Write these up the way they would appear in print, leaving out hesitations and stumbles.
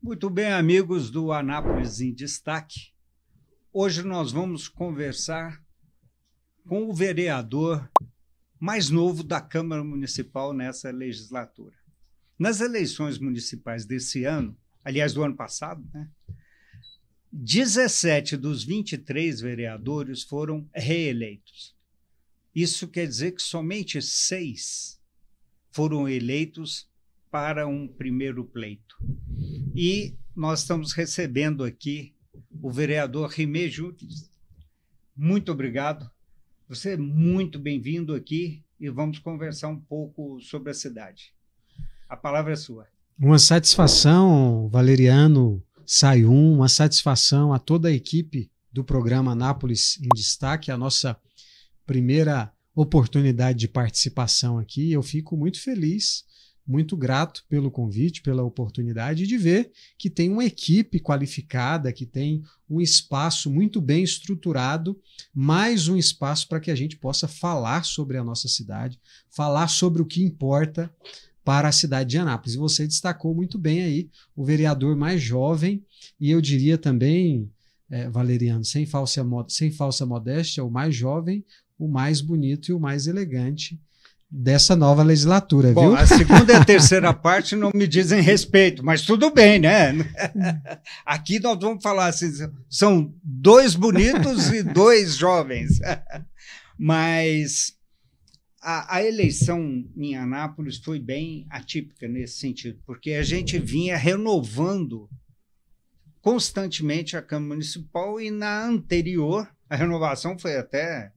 Muito bem, amigos do Anápolis em Destaque. Hoje nós vamos conversar com o vereador mais novo da Câmara Municipal nessa legislatura. Nas eleições municipais desse ano, aliás, do ano passado, 17 dos 23 vereadores foram reeleitos. Isso quer dizer que somente 6 foram eleitos para um primeiro pleito. E nós estamos recebendo aqui o vereador Rimé Júnior. Muito obrigado. Você é muito bem-vindo aqui e vamos conversar um pouco sobre a cidade. A palavra é sua. Uma satisfação, Valeriano Sayum, uma satisfação a toda a equipe do programa Anápolis em Destaque, a nossa primeira oportunidade de participação aqui. Eu fico muito feliz, muito grato pelo convite, pela oportunidade de ver que tem uma equipe qualificada, que tem um espaço muito bem estruturado, mais um espaço para que a gente possa falar sobre a nossa cidade, falar sobre o que importa para a cidade de Anápolis. E você destacou muito bem aí o vereador mais jovem e eu diria também, Valeriano, sem falsa modéstia, o mais jovem, o mais bonito e o mais elegante dessa nova legislatura, Bom, viu? A segunda e a terceira parte não me dizem respeito, mas tudo bem, né? Aqui nós vamos falar assim, são 2 bonitos e 2 jovens. Mas a eleição em Anápolis foi bem atípica nesse sentido, porque a gente vinha renovando constantemente a Câmara Municipal e na anterior a renovação foi até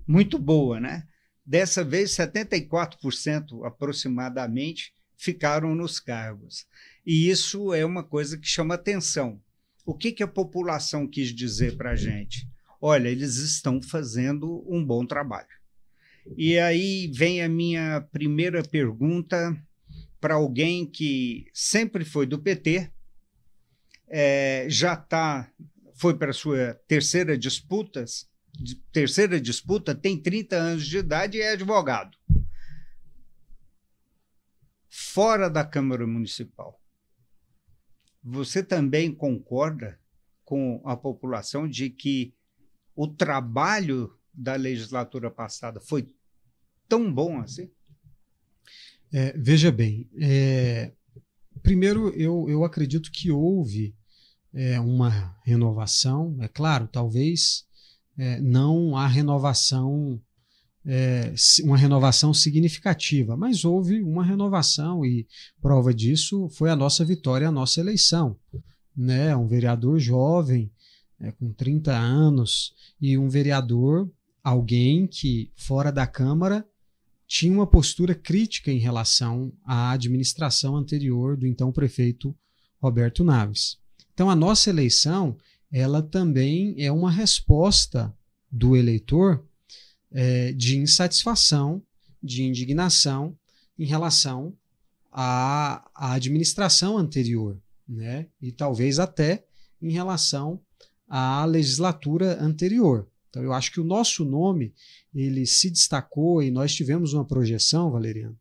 muito boa, né? Dessa vez, 74% aproximadamente ficaram nos cargos. E isso é uma coisa que chama atenção. O que a população quis dizer para a gente? Olha, eles estão fazendo um bom trabalho. E aí vem a minha primeira pergunta para alguém que sempre foi do PT, foi para a sua terceira disputa, tem 30 anos de idade e é advogado. Fora da Câmara Municipal, você também concorda com a população de que o trabalho da legislatura passada foi tão bom assim? Veja bem, primeiro eu acredito que houve uma renovação, é claro, talvez não há renovação, uma renovação significativa, mas houve uma renovação e prova disso foi a nossa vitória, a nossa eleição, né? Um vereador jovem, com 30 anos e um vereador, alguém que fora da Câmara tinha uma postura crítica em relação à administração anterior do então prefeito Roberto Naves. Então a nossa eleição ela também é uma resposta do eleitor de insatisfação, de indignação em relação à administração anterior, né? E talvez até em relação à legislatura anterior. Então eu acho que o nosso nome ele se destacou e nós tivemos uma projeção, Valeriano,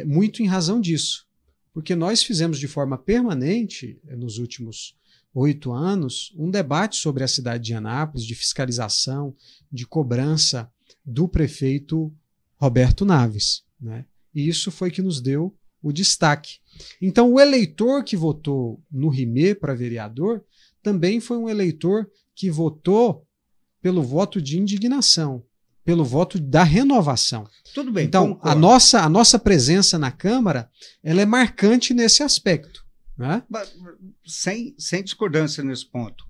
muito em razão disso, porque nós fizemos de forma permanente nos últimos 8 anos, um debate sobre a cidade de Anápolis, de fiscalização, de cobrança do prefeito Roberto Naves, né? E isso foi que nos deu o destaque. Então, o eleitor que votou no Rimé para vereador também foi um eleitor que votou pelo voto de indignação, pelo voto da renovação. Tudo bem, então, a nossa presença na Câmara ela é marcante nesse aspecto. Né? Sem discordância nesse ponto.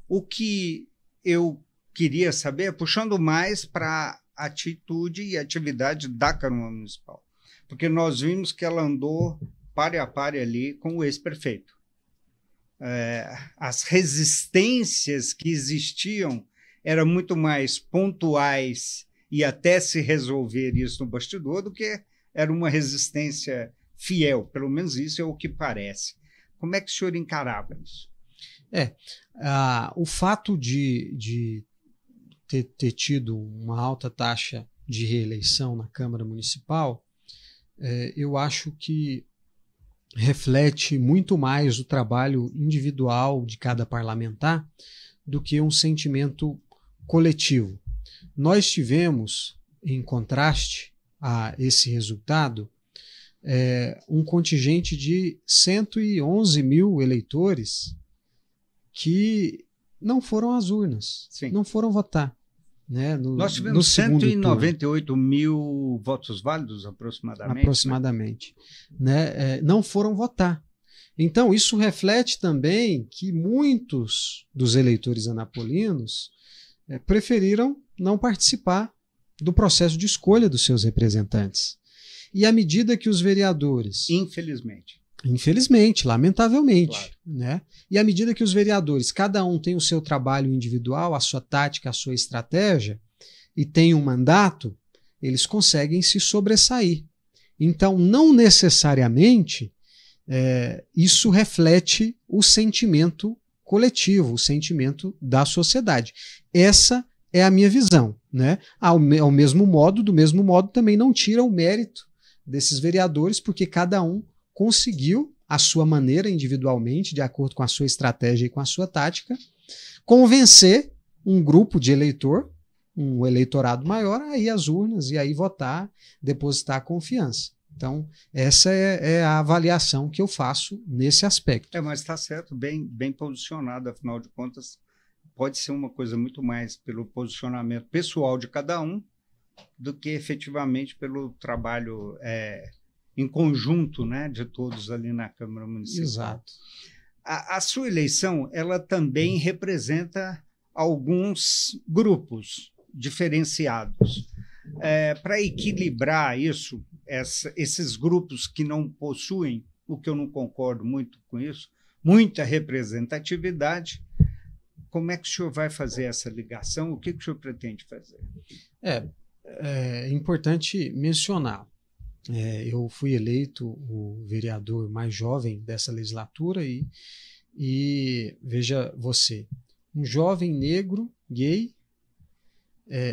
O que eu queria saber, puxando mais para a atitude e atividade da Câmara Municipal, porque nós vimos que ela andou pare a pare ali com o ex-prefeito. As resistências que existiam eram muito mais pontuais e até se resolver isso no bastidor do que era uma resistência fiel, pelo menos isso é o que parece. Como é que o senhor encarava isso? O fato de ter tido uma alta taxa de reeleição na Câmara Municipal, eu acho que reflete muito mais o trabalho individual de cada parlamentar do que um sentimento coletivo. Nós tivemos, em contraste a esse resultado, um contingente de 111 mil eleitores que não foram às urnas, Sim. não foram votar. Né, nós tivemos 198 mil votos válidos, aproximadamente. Né, não foram votar. Então, isso reflete também que muitos dos eleitores anapolinos preferiram não participar do processo de escolha dos seus representantes. E à medida que os vereadores... Infelizmente, lamentavelmente. Claro. Né? E à medida que os vereadores, cada um tem o seu trabalho individual, a sua tática, a sua estratégia, e tem um mandato, eles conseguem se sobressair. Então, não necessariamente isso reflete o sentimento coletivo, o sentimento da sociedade. Essa é a minha visão. Né? Do mesmo modo, também não tira o mérito desses vereadores, porque cada um conseguiu, à sua maneira, individualmente, de acordo com a sua estratégia e com a sua tática, convencer um grupo de um eleitorado maior, a ir às urnas e aí votar, depositar confiança. Então, essa é a avaliação que eu faço nesse aspecto. Mas está certo, bem posicionado, afinal de contas, pode ser uma coisa muito mais pelo posicionamento pessoal de cada um do que efetivamente pelo trabalho em conjunto, né, de todos ali na Câmara Municipal. Exato. A sua eleição, ela também representa alguns grupos diferenciados. Para equilibrar isso, esses grupos que não possuem, o que eu não concordo muito com isso, muita representatividade, como é que o senhor vai fazer essa ligação? O que o senhor pretende fazer? É importante mencionar. Eu fui eleito o vereador mais jovem dessa legislatura e veja você, um jovem negro, gay,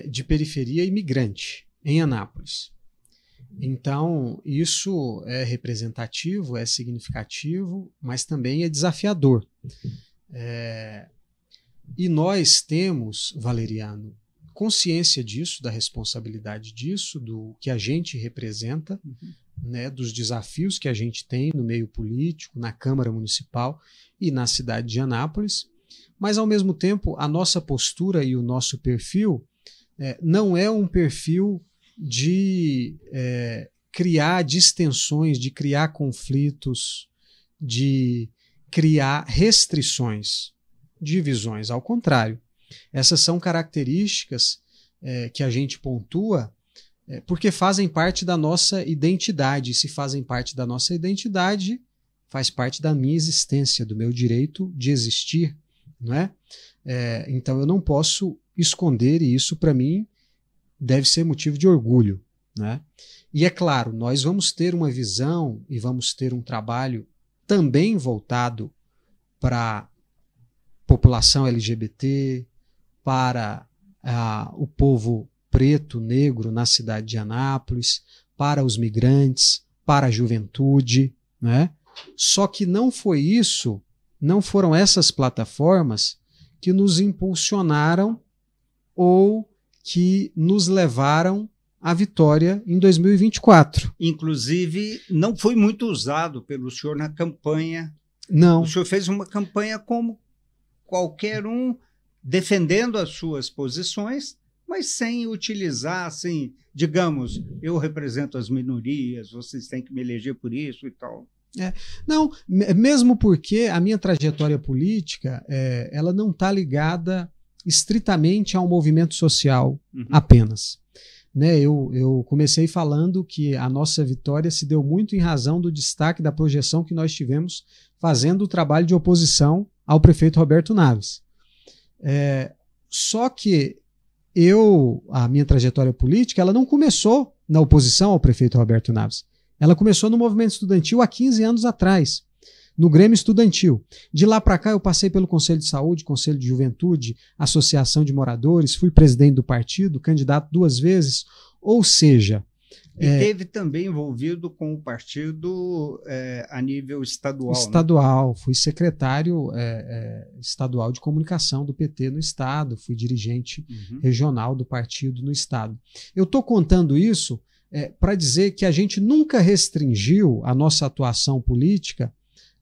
de periferia, imigrante, em Anápolis. Então, isso é representativo, é significativo, mas também é desafiador. E nós temos, Valeriano, consciência disso, da responsabilidade disso, do que a gente representa, né, dos desafios que a gente tem no meio político, na Câmara Municipal e na cidade de Anápolis, mas, ao mesmo tempo, a nossa postura e o nosso perfil não é um perfil de criar distensões, de criar conflitos, de criar restrições, divisões. Ao contrário, essas são características que a gente pontua porque fazem parte da nossa identidade. E se fazem parte da nossa identidade, faz parte da minha existência, do meu direito de existir. Não é? Então eu não posso esconder, e isso para mim deve ser motivo de orgulho. Né? E é claro, nós vamos ter uma visão e vamos ter um trabalho também voltado para a população LGBT, para o povo preto, negro na cidade de Anápolis, para os migrantes, para a juventude. Né? Só que não foi isso, não foram essas plataformas que nos impulsionaram ou que nos levaram à vitória em 2024. Inclusive, não foi muito usado pelo senhor na campanha. Não. O senhor fez uma campanha como qualquer um, defendendo as suas posições, mas sem utilizar, assim, digamos, eu represento as minorias, vocês têm que me eleger por isso e tal. Não, mesmo porque a minha trajetória política ela não está ligada estritamente ao movimento social apenas. Né, eu comecei falando que a nossa vitória se deu muito em razão do destaque da projeção que nós tivemos fazendo o trabalho de oposição ao prefeito Roberto Naves. Só que a minha trajetória política ela não começou na oposição ao prefeito Roberto Naves. Ela começou no movimento estudantil há 15 anos atrás, no Grêmio Estudantil. De lá para cá eu passei pelo Conselho de Saúde, Conselho de Juventude, Associação de Moradores, fui presidente do partido, candidato 2 vezes. Ou seja, E teve também envolvido com o partido a nível estadual. Estadual, né? Fui secretário estadual de comunicação do PT no estado, fui dirigente regional do partido no estado. Eu estou contando isso para dizer que a gente nunca restringiu a nossa atuação política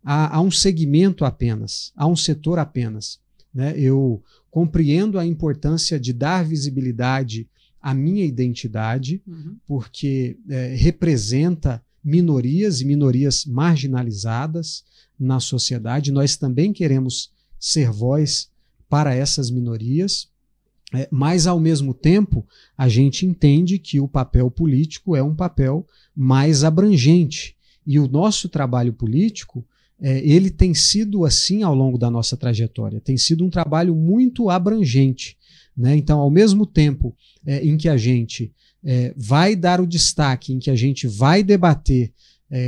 a um segmento apenas, a um setor apenas, né? Eu compreendo a importância de dar visibilidade à minha identidade, porque representa minorias e minorias marginalizadas na sociedade. Nós também queremos ser voz para essas minorias, mas, ao mesmo tempo, a gente entende que o papel político é um papel mais abrangente. E o nosso trabalho político ele tem sido assim ao longo da nossa trajetória, tem sido um trabalho muito abrangente, né? Então, ao mesmo tempo em que a gente vai dar o destaque, em que a gente vai debater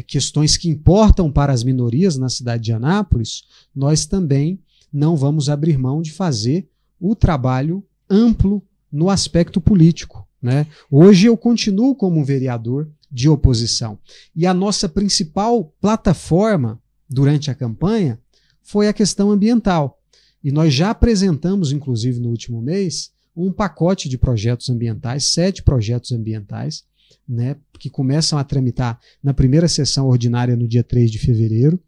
questões que importam para as minorias na cidade de Anápolis, nós também não vamos abrir mão de fazer o trabalho amplo no aspecto político, né? Hoje eu continuo como um vereador de oposição e a nossa principal plataforma durante a campanha foi a questão ambiental. E nós já apresentamos, inclusive no último mês, um pacote de projetos ambientais, 7 projetos ambientais, né, que começam a tramitar na primeira sessão ordinária no dia 3 de fevereiro.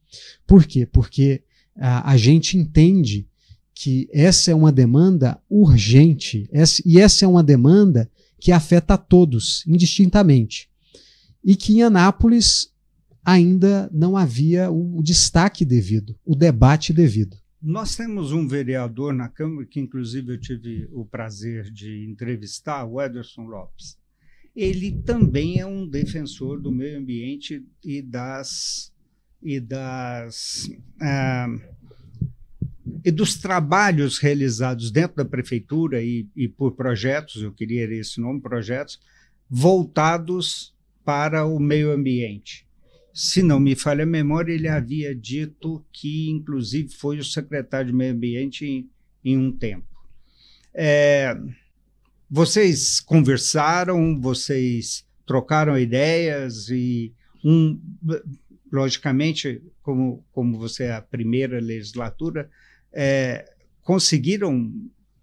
Por quê? Porque a gente entende que essa é uma demanda urgente, e essa é uma demanda que afeta a todos, indistintamente. E que em Anápolis ainda não havia o destaque devido, o debate devido. Nós temos um vereador na Câmara, que inclusive eu tive o prazer de entrevistar, o Ederson Lopes. Ele também é um defensor do meio ambiente e dos trabalhos realizados dentro da prefeitura e por projetos, eu queria esse nome, projetos, voltados para o meio ambiente. Se não me falha a memória, ele havia dito que, inclusive, foi o secretário de Meio Ambiente em um tempo. Vocês conversaram, vocês trocaram ideias e, logicamente, como você é a primeira legislatura, conseguiram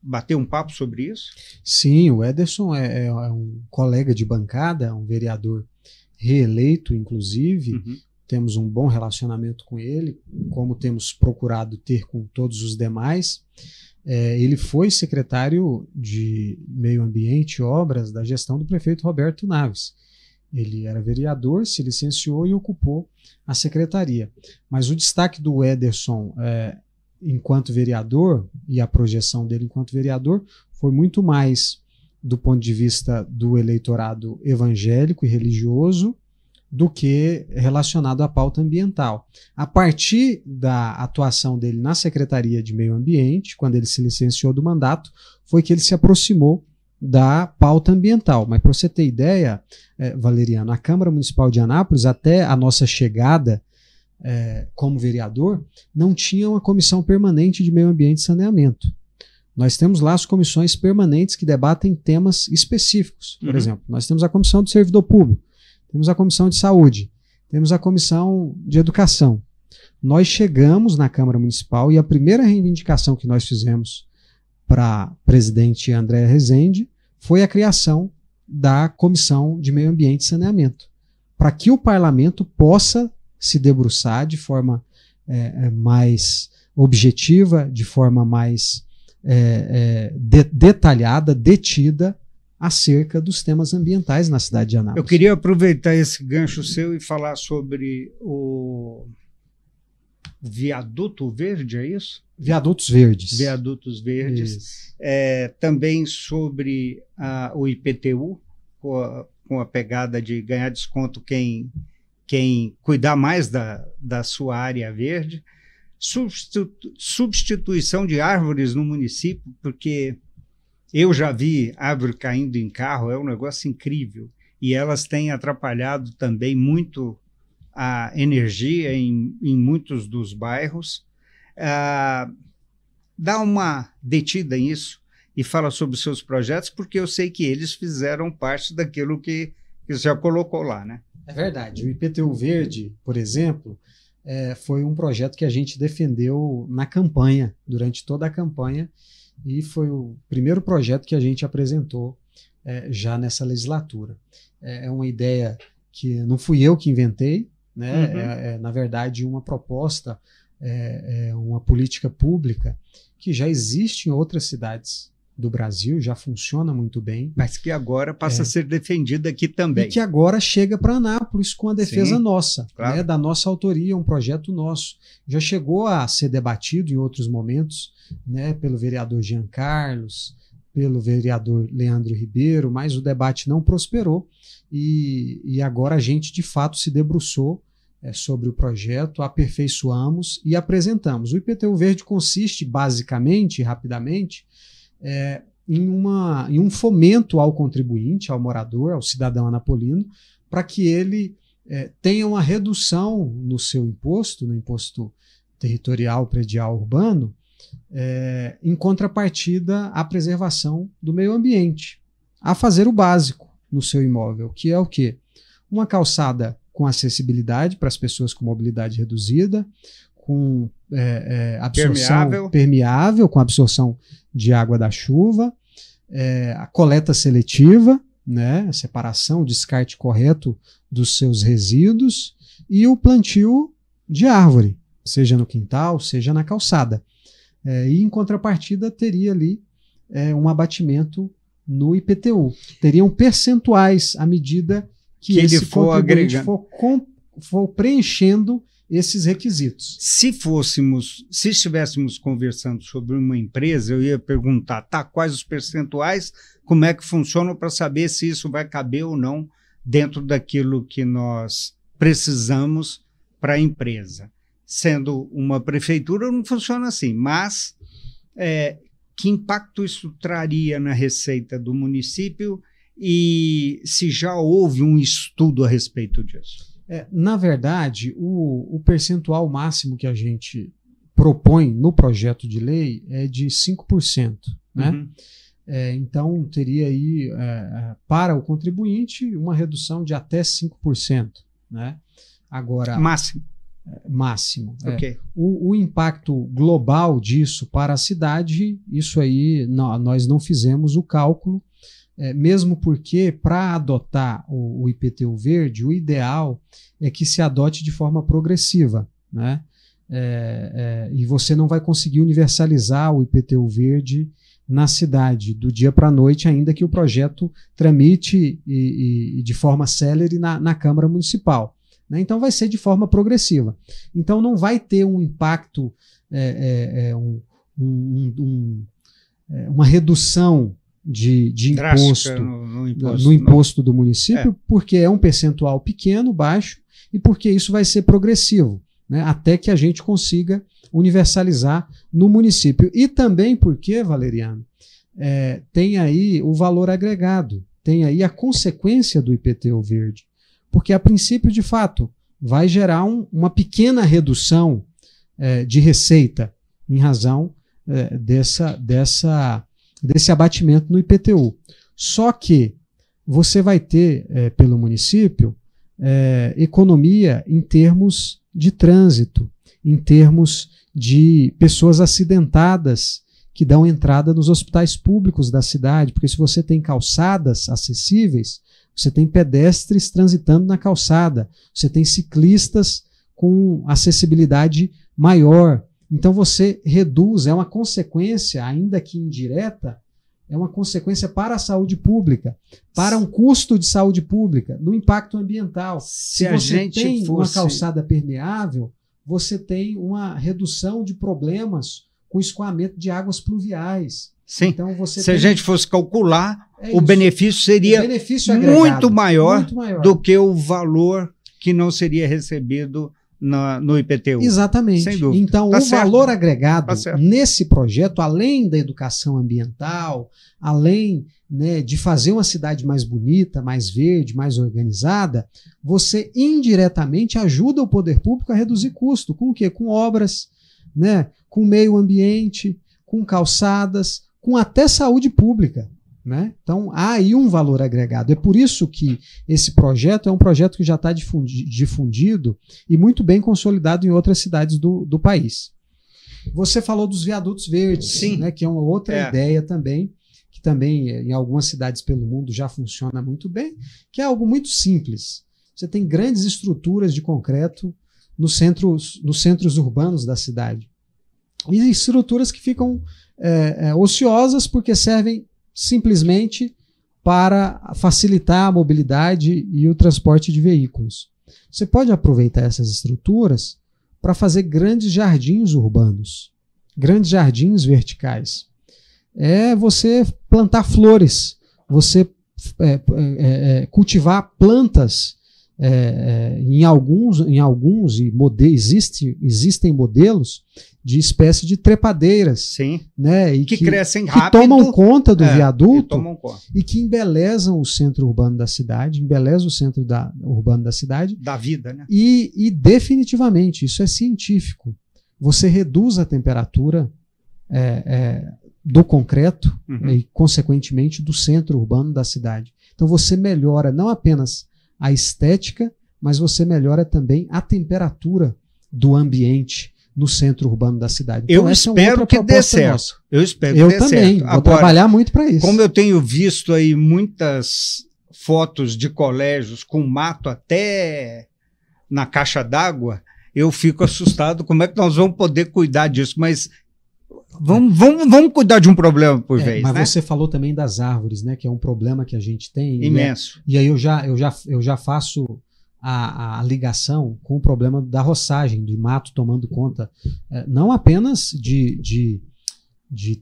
bater um papo sobre isso? Sim, o Ederson é um colega de bancada, um vereador reeleito, inclusive. Temos um bom relacionamento com ele, como temos procurado ter com todos os demais. Ele foi secretário de Meio Ambiente e Obras da gestão do prefeito Roberto Naves. Ele era vereador, se licenciou e ocupou a secretaria. Mas o destaque do Ederson enquanto vereador e a projeção dele enquanto vereador foi muito mais do ponto de vista do eleitorado evangélico e religioso do que relacionado à pauta ambiental. A partir da atuação dele na Secretaria de Meio Ambiente, quando ele se licenciou do mandato, foi que ele se aproximou da pauta ambiental. Mas para você ter ideia, Valeriano, a Câmara Municipal de Anápolis, até a nossa chegada como vereador, não tinha uma comissão permanente de meio ambiente e saneamento. Nós temos lá as comissões permanentes que debatem temas específicos. Por exemplo, nós temos a Comissão do Servidor Público, temos a Comissão de Saúde, temos a Comissão de Educação. Nós chegamos na Câmara Municipal e a primeira reivindicação que nós fizemos para presidente André Rezende foi a criação da Comissão de Meio Ambiente e Saneamento, para que o parlamento possa se debruçar de forma mais objetiva, de forma mais detalhada, detida, acerca dos temas ambientais na cidade de Anápolis. Eu queria aproveitar esse gancho seu e falar sobre o Viaduto Verde, é isso? Viadutos Verdes. Viadutos Verdes. Também sobre o IPTU, com a pegada de ganhar desconto quem cuidar mais da sua área verde. Substituição de árvores no município, porque eu já vi árvore caindo em carro, é um negócio incrível. E elas têm atrapalhado também muito a energia em muitos dos bairros. Dá uma detida nisso e fala sobre os seus projetos, porque eu sei que eles fizeram parte daquilo que que você já colocou lá, né? É verdade. O IPTU Verde, por exemplo, foi um projeto que a gente defendeu na campanha, durante toda a campanha, e foi o primeiro projeto que a gente apresentou já nessa legislatura. É uma ideia que não fui eu que inventei, né? Na verdade, uma proposta, uma política pública que já existe em outras cidades do Brasil, já funciona muito bem. Mas que agora passa a ser defendida aqui também. E que agora chega para Anápolis com a defesa nossa, claro. Né, da nossa autoria, um projeto nosso. Já chegou a ser debatido em outros momentos, né, pelo vereador Jean Carlos, pelo vereador Leandro Ribeiro, mas o debate não prosperou e agora a gente, de fato, se debruçou sobre o projeto, aperfeiçoamos e apresentamos. O IPTU Verde consiste, basicamente, rapidamente, em um fomento ao contribuinte, ao morador, ao cidadão anapolino, para que ele tenha uma redução no seu imposto, no imposto territorial, predial, urbano, em contrapartida à preservação do meio ambiente, a fazer o básico no seu imóvel, que é o quê? Uma calçada com acessibilidade para as pessoas com mobilidade reduzida, com absorção permeável, com absorção de água da chuva, a coleta seletiva, né, a separação, o descarte correto dos seus resíduos e o plantio de árvore, seja no quintal, seja na calçada. E em contrapartida teria ali um abatimento no IPTU. Teriam percentuais à medida que esse contribuinte for preenchendo esses requisitos. Se estivéssemos conversando sobre uma empresa, eu ia perguntar, quais os percentuais, como é que funcionam para saber se isso vai caber ou não dentro daquilo que nós precisamos para a empresa. Sendo uma prefeitura, não funciona assim, mas que impacto isso traria na receita do município e se já houve um estudo a respeito disso? Na verdade, o percentual máximo que a gente propõe no projeto de lei é de 5%. Né? Então, teria aí, para o contribuinte, uma redução de até 5%. Né? Agora, máximo. Okay. O impacto global disso para a cidade, isso aí nós não fizemos o cálculo, mesmo porque, para adotar o IPTU Verde, o ideal é que se adote de forma progressiva, né? E você não vai conseguir universalizar o IPTU Verde na cidade do dia para a noite, ainda que o projeto tramite e de forma célere na Câmara Municipal. Né? Então vai ser de forma progressiva. Então não vai ter um impacto, uma redução de imposto no imposto do município, porque é um percentual pequeno, baixo, e porque isso vai ser progressivo, né, até que a gente consiga universalizar no município. E também porque, Valeriano, tem aí o valor agregado, tem aí a consequência do IPTU Verde, porque a princípio, de fato, vai gerar uma pequena redução de receita em razão desse abatimento no IPTU. Só que você vai ter, pelo município, economia em termos de trânsito, em termos de pessoas acidentadas que dão entrada nos hospitais públicos da cidade, porque se você tem calçadas acessíveis, você tem pedestres transitando na calçada, você tem ciclistas com acessibilidade maior. Então você reduz, é uma consequência, ainda que indireta, é uma consequência para a saúde pública, para um custo de saúde pública, no impacto ambiental. Se você tem uma calçada permeável, você tem uma redução de problemas com escoamento de águas pluviais. Sim, então se a gente fosse calcular, o benefício seria muito maior do que o valor que não seria recebido no IPTU. Exatamente. Sem dúvida. Então, o valor agregado nesse projeto, além da educação ambiental, além, né, de fazer uma cidade mais bonita, mais verde, mais organizada, você indiretamente ajuda o poder público a reduzir custo. Com o quê? Com obras, né, com meio ambiente, com calçadas, com até saúde pública. né? Então, há aí um valor agregado. É por isso que esse projeto é um projeto que já está difundido e muito bem consolidado em outras cidades do país. Você falou dos viadutos verdes, né, que é uma outra ideia também, que também em algumas cidades pelo mundo já funciona muito bem, que é algo muito simples. Você tem grandes estruturas de concreto nos centros urbanos da cidade. E estruturas que ficam ociosas porque servem simplesmente para facilitar a mobilidade e o transporte de veículos. Você pode aproveitar essas estruturas para fazer grandes jardins urbanos, grandes jardins verticais. É você plantar flores, você cultivar plantas. Em alguns existem modelos de espécie de trepadeiras, né, e que crescem rápido, que tomam conta do viaduto e que embelezam o centro urbano da cidade, embelezam o centro urbano da cidade, da vida, né? E definitivamente isso é científico. Você reduz a temperatura do concreto e consequentemente do centro urbano da cidade. Então você melhora não apenas a estética, mas você melhora também a temperatura do ambiente no centro urbano da cidade. Então, eu espero que dê certo. Eu espero que dê certo. Eu também vou trabalhar muito para isso. Como eu tenho visto aí muitas fotos de colégios com mato até na caixa d'água, eu fico assustado. Como é que nós vamos poder cuidar disso? Mas vamos cuidar de um problema por vez, mas né? Você falou também das árvores, né? Que é um problema que a gente tem. Imenso. E aí eu já faço a ligação com o problema da roçagem, do mato tomando conta, não apenas de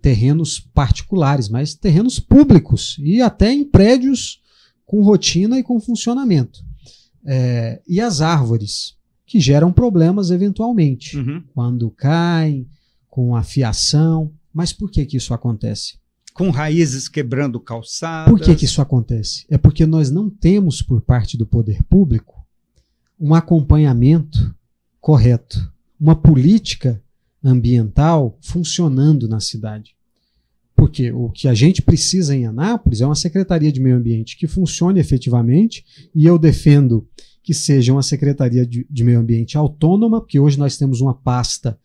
terrenos particulares, mas terrenos públicos e até em prédios com rotina e com funcionamento. E as árvores, que geram problemas eventualmente, quando caem, com a fiação. Mas por que isso acontece? Com raízes quebrando calçadas. Por que isso acontece? É porque nós não temos, por parte do poder público, um acompanhamento correto, uma política ambiental funcionando na cidade. Porque o que a gente precisa em Anápolis é uma Secretaria de Meio Ambiente que funcione efetivamente, e eu defendo que seja uma Secretaria de Meio Ambiente autônoma, porque hoje nós temos uma pasta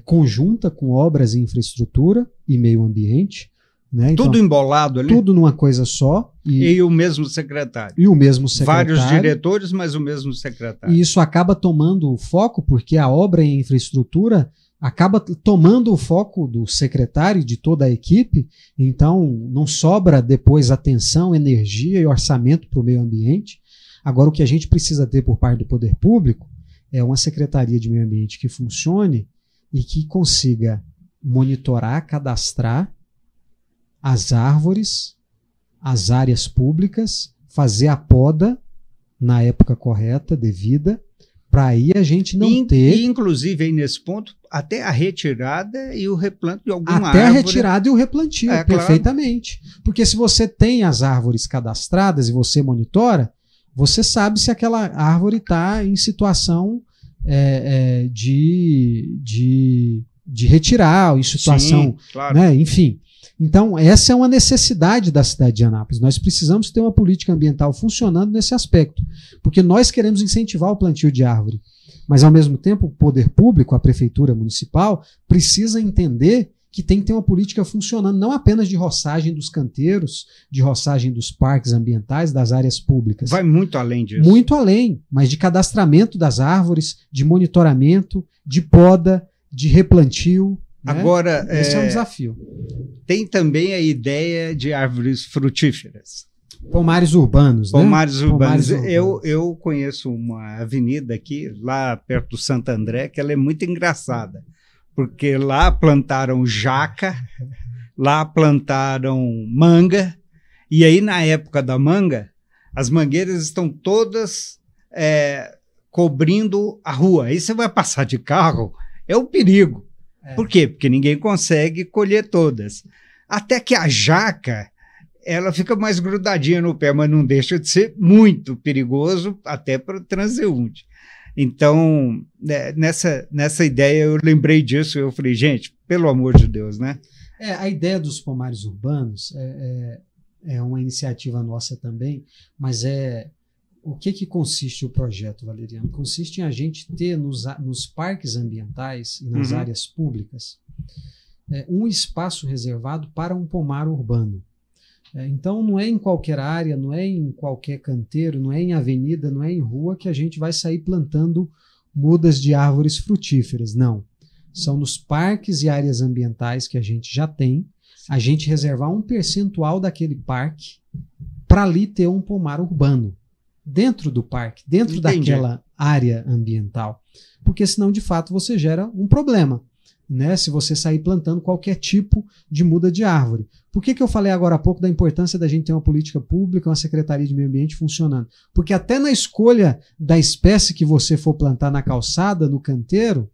conjunta com obras e infraestrutura e meio ambiente. Né? Então, tudo embolado ali? Tudo numa coisa só. E o mesmo secretário. E o mesmo secretário. Vários diretores, mas o mesmo secretário. E isso acaba tomando o foco, porque a obra e a infraestrutura acaba tomando o foco do secretário e de toda a equipe, então não sobra depois atenção, energia e orçamento para o meio ambiente. Agora, o que a gente precisa ter por parte do poder público é uma Secretaria de Meio Ambiente que funcione e que consiga monitorar, cadastrar as árvores, as áreas públicas, fazer a poda na época correta, devida, para aí a gente não ter... E, inclusive, aí nesse ponto, até a retirada e o replantio de alguma árvore. Até a retirada e o replantio, perfeitamente. Claro. Porque se você tem as árvores cadastradas e você monitora, você sabe se aquela árvore está em situação de retirar, em situação... Sim, claro. Né, enfim... Então, essa é uma necessidade da cidade de Anápolis. Nós precisamos ter uma política ambiental funcionando nesse aspecto, porque nós queremos incentivar o plantio de árvore, mas, ao mesmo tempo, o poder público, a prefeitura municipal, precisa entender que tem que ter uma política funcionando, não apenas de roçagem dos canteiros, de roçagem dos parques ambientais, das áreas públicas. Vai muito além disso. Muito além, mas de cadastramento das árvores, de monitoramento, de poda, de replantio. Né? Agora, esse é um desafio. Tem também a ideia de árvores frutíferas. Pomares urbanos, Pomares né? urbanos. Eu conheço uma avenida aqui, lá perto do Santo André, que ela é muito engraçada, porque lá plantaram jaca, lá plantaram manga, e aí na época da manga, as mangueiras estão todas cobrindo a rua. Aí você vai passar de carro, é um perigo. Por quê? Porque ninguém consegue colher todas. Até que a jaca, ela fica mais grudadinha no pé, mas não deixa de ser muito perigoso até para o transeunte. Então, nessa ideia, eu lembrei disso, eu falei, gente, pelo amor de Deus, né? A ideia dos pomares urbanos é uma iniciativa nossa também, mas o que consiste o projeto, Valeriano? Consiste em a gente ter nos parques ambientais e nas áreas públicas um espaço reservado para um pomar urbano. Então, não é em qualquer área, não é em qualquer canteiro, não é em avenida, não é em rua que a gente vai sair plantando mudas de árvores frutíferas, não. São nos parques e áreas ambientais que a gente já tem, a gente reservar um percentual daquele parque para ali ter um pomar urbano, dentro do parque, dentro daquela área ambiental. Porque senão, de fato, você gera um problema, né? Se você sair plantando qualquer tipo de muda de árvore. Por que eu falei agora há pouco da importância da gente ter uma política pública, uma Secretaria de Meio Ambiente funcionando? Porque até na escolha da espécie que você for plantar na calçada, no canteiro,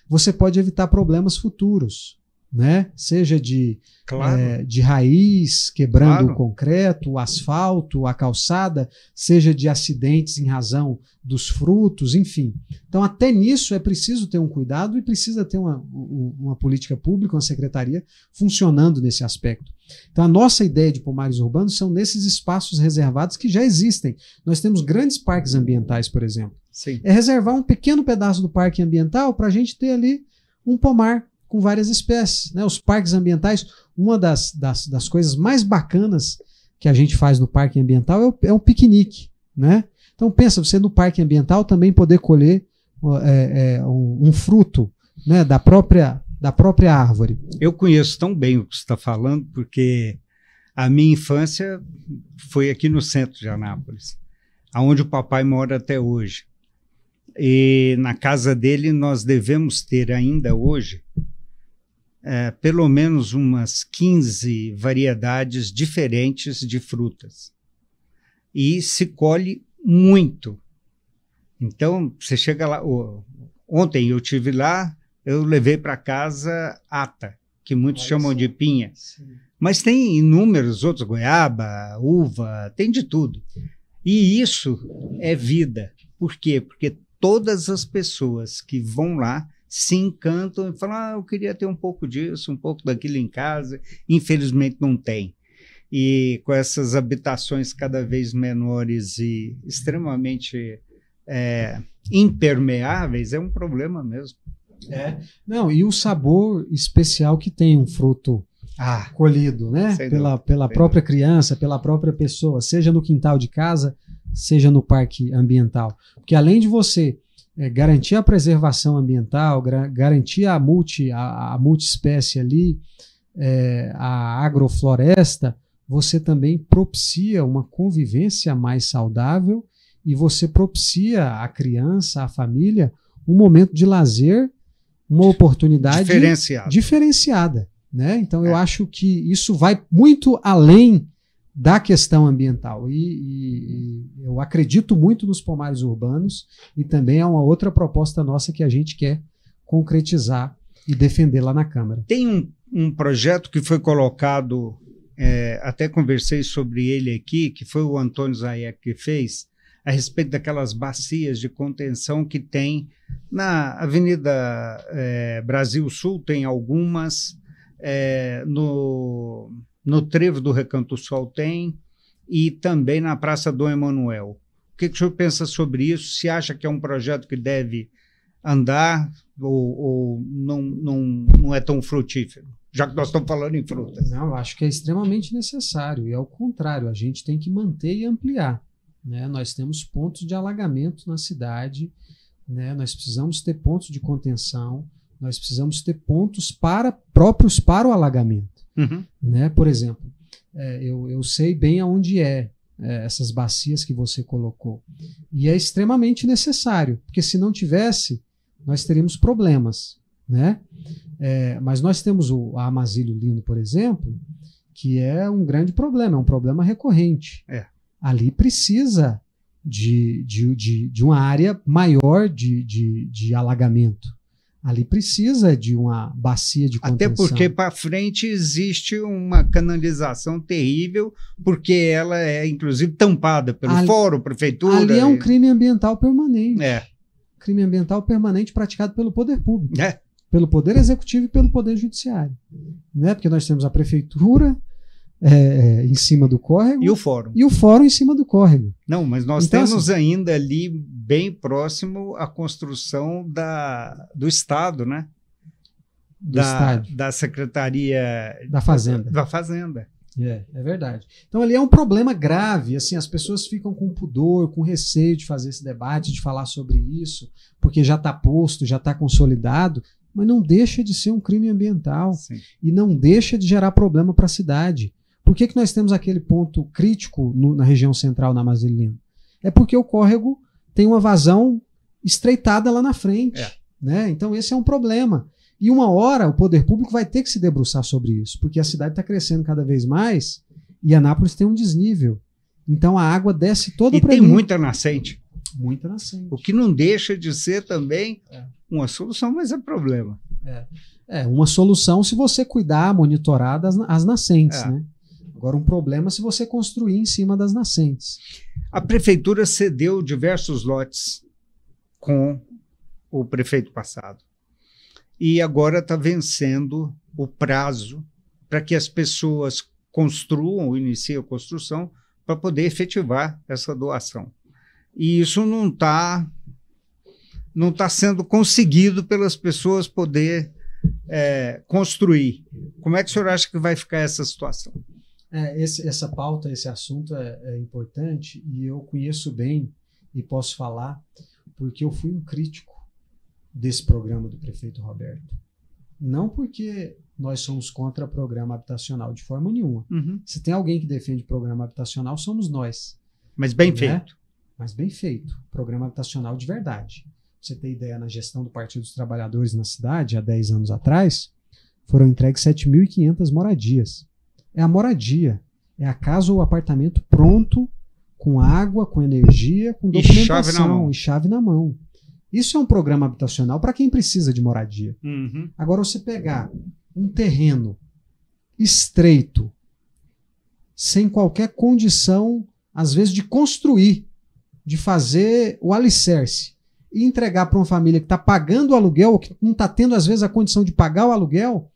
você pode evitar problemas futuros, né? Seja de raiz, quebrando o concreto, o asfalto, a calçada, seja de acidentes em razão dos frutos, enfim. Então, até nisso é preciso ter um cuidado e precisa ter uma política pública, uma secretaria funcionando nesse aspecto. Então, a nossa ideia de pomares urbanos são nesses espaços reservados que já existem. Nós temos grandes parques ambientais, por exemplo. Sim. É reservar um pequeno pedaço do parque ambiental para a gente ter ali um pomar com várias espécies, né? Os parques ambientais, uma das coisas mais bacanas que a gente faz no parque ambiental é um piquenique, né? Então pensa, você no parque ambiental também poder colher um fruto, né, da própria árvore. Eu conheço tão bem o que você está falando, porque a minha infância foi aqui no centro de Anápolis, onde o papai mora até hoje. E na casa dele nós devemos ter ainda hoje pelo menos umas 15 variedades diferentes de frutas. E se colhe muito. Então, você chega lá... Ontem eu estive lá, eu levei para casa ata, que muitos chamam de pinha. Sim. Mas tem inúmeros outros, goiaba, uva, tem de tudo. E isso é vida. Por quê? Porque todas as pessoas que vão lá se encantam e falam, eu queria ter um pouco disso, um pouco daquilo em casa. Infelizmente não tem. E com essas habitações cada vez menores e extremamente impermeáveis, é um problema mesmo. Não, e o sabor especial que tem um fruto colhido, né? Pela própria criança, pela própria pessoa, seja no quintal de casa, seja no parque ambiental. Porque além de você garantir a preservação ambiental, garantir a multiespécie ali, a agrofloresta, você também propicia uma convivência mais saudável e você propicia à criança, à família, um momento de lazer, uma oportunidade diferenciada, né? Então, eu acho que isso vai muito além da questão ambiental e eu acredito muito nos pomares urbanos e também é uma outra proposta nossa que a gente quer concretizar e defender lá na Câmara. Tem um projeto que foi colocado, até conversei sobre ele aqui, que foi o Antônio Zayek que fez, a respeito daquelas bacias de contenção que tem na Avenida Brasil Sul, tem algumas, no Trevo do Recanto Sol tem, e também na Praça Dom Emanuel. O que o senhor pensa sobre isso? Se acha que é um projeto que deve andar ou não é tão frutífero? Já que nós estamos falando em frutas. Não, eu acho que é extremamente necessário, e ao contrário, a gente tem que manter e ampliar, né? Nós temos pontos de alagamento na cidade, né? Nós precisamos ter pontos de contenção, nós precisamos ter pontos próprios para o alagamento. Uhum. Né? Por exemplo, eu sei bem aonde essas bacias que você colocou, e é extremamente necessário, porque se não tivesse, nós teríamos problemas, né? Mas nós temos a Amazílio Lino, por exemplo, que é um grande problema, é um problema recorrente. Ali precisa de uma área maior de alagamento. Ali precisa de uma bacia de contenção. Até porque para frente existe uma canalização terrível, porque ela é inclusive tampada pelo fórum, prefeitura. Ali é um crime ambiental permanente. Crime ambiental permanente praticado pelo poder público. Pelo poder executivo e pelo poder judiciário. Né? Porque nós temos a prefeitura, em cima do córrego. E o fórum. E o fórum em cima do córrego. Não, mas nós Então, temos assim, ainda ali bem próximo a construção do Estado, né? Do estádio. Da Secretaria Da Fazenda. Da Fazenda. É verdade. Então ali é um problema grave, assim, as pessoas ficam com pudor, com receio de fazer esse debate, de falar sobre isso, porque já está posto, já está consolidado, mas não deixa de ser um crime ambiental. Sim. E não deixa de gerar problema para a cidade. Por que nós temos aquele ponto crítico na região central, na Mazilina? É porque o córrego tem uma vazão estreitada lá na frente. Né? Então esse é um problema. E uma hora o poder público vai ter que se debruçar sobre isso, porque a cidade está crescendo cada vez mais e Anápolis tem um desnível. Então a água desce toda para ali. E tem mim. muita nascente. Muita nascente. O que não deixa de ser também uma solução, mas é problema. Uma solução se você cuidar, monitorar as nascentes. Né? Agora um problema se você construir em cima das nascentes. A prefeitura cedeu diversos lotes com o prefeito passado. E agora está vencendo o prazo para que as pessoas construam, iniciem a construção, para poder efetivar essa doação. E isso não está sendo conseguido pelas pessoas poder construir. Como é que o senhor acha que vai ficar essa situação? Essa pauta, esse assunto é importante e eu conheço bem e posso falar porque eu fui um crítico desse programa do prefeito Roberto. Não porque nós somos contra o programa habitacional de forma nenhuma. Uhum. Se tem alguém que defende o programa habitacional, somos nós. Mas bem né? feito. Mas bem feito. Programa habitacional de verdade. Pra você ter ideia, na gestão do Partido dos Trabalhadores na cidade, há 10 anos atrás, foram entregues 7.500 moradias. É a moradia. É a casa ou apartamento pronto, com água, com energia, com documentação e chave na mão. Isso é um programa habitacional para quem precisa de moradia. Uhum. Agora, você pegar um terreno estreito, sem qualquer condição, às vezes, de construir, de fazer o alicerce, e entregar para uma família que está pagando o aluguel, ou que não está tendo, às vezes, a condição de pagar o aluguel.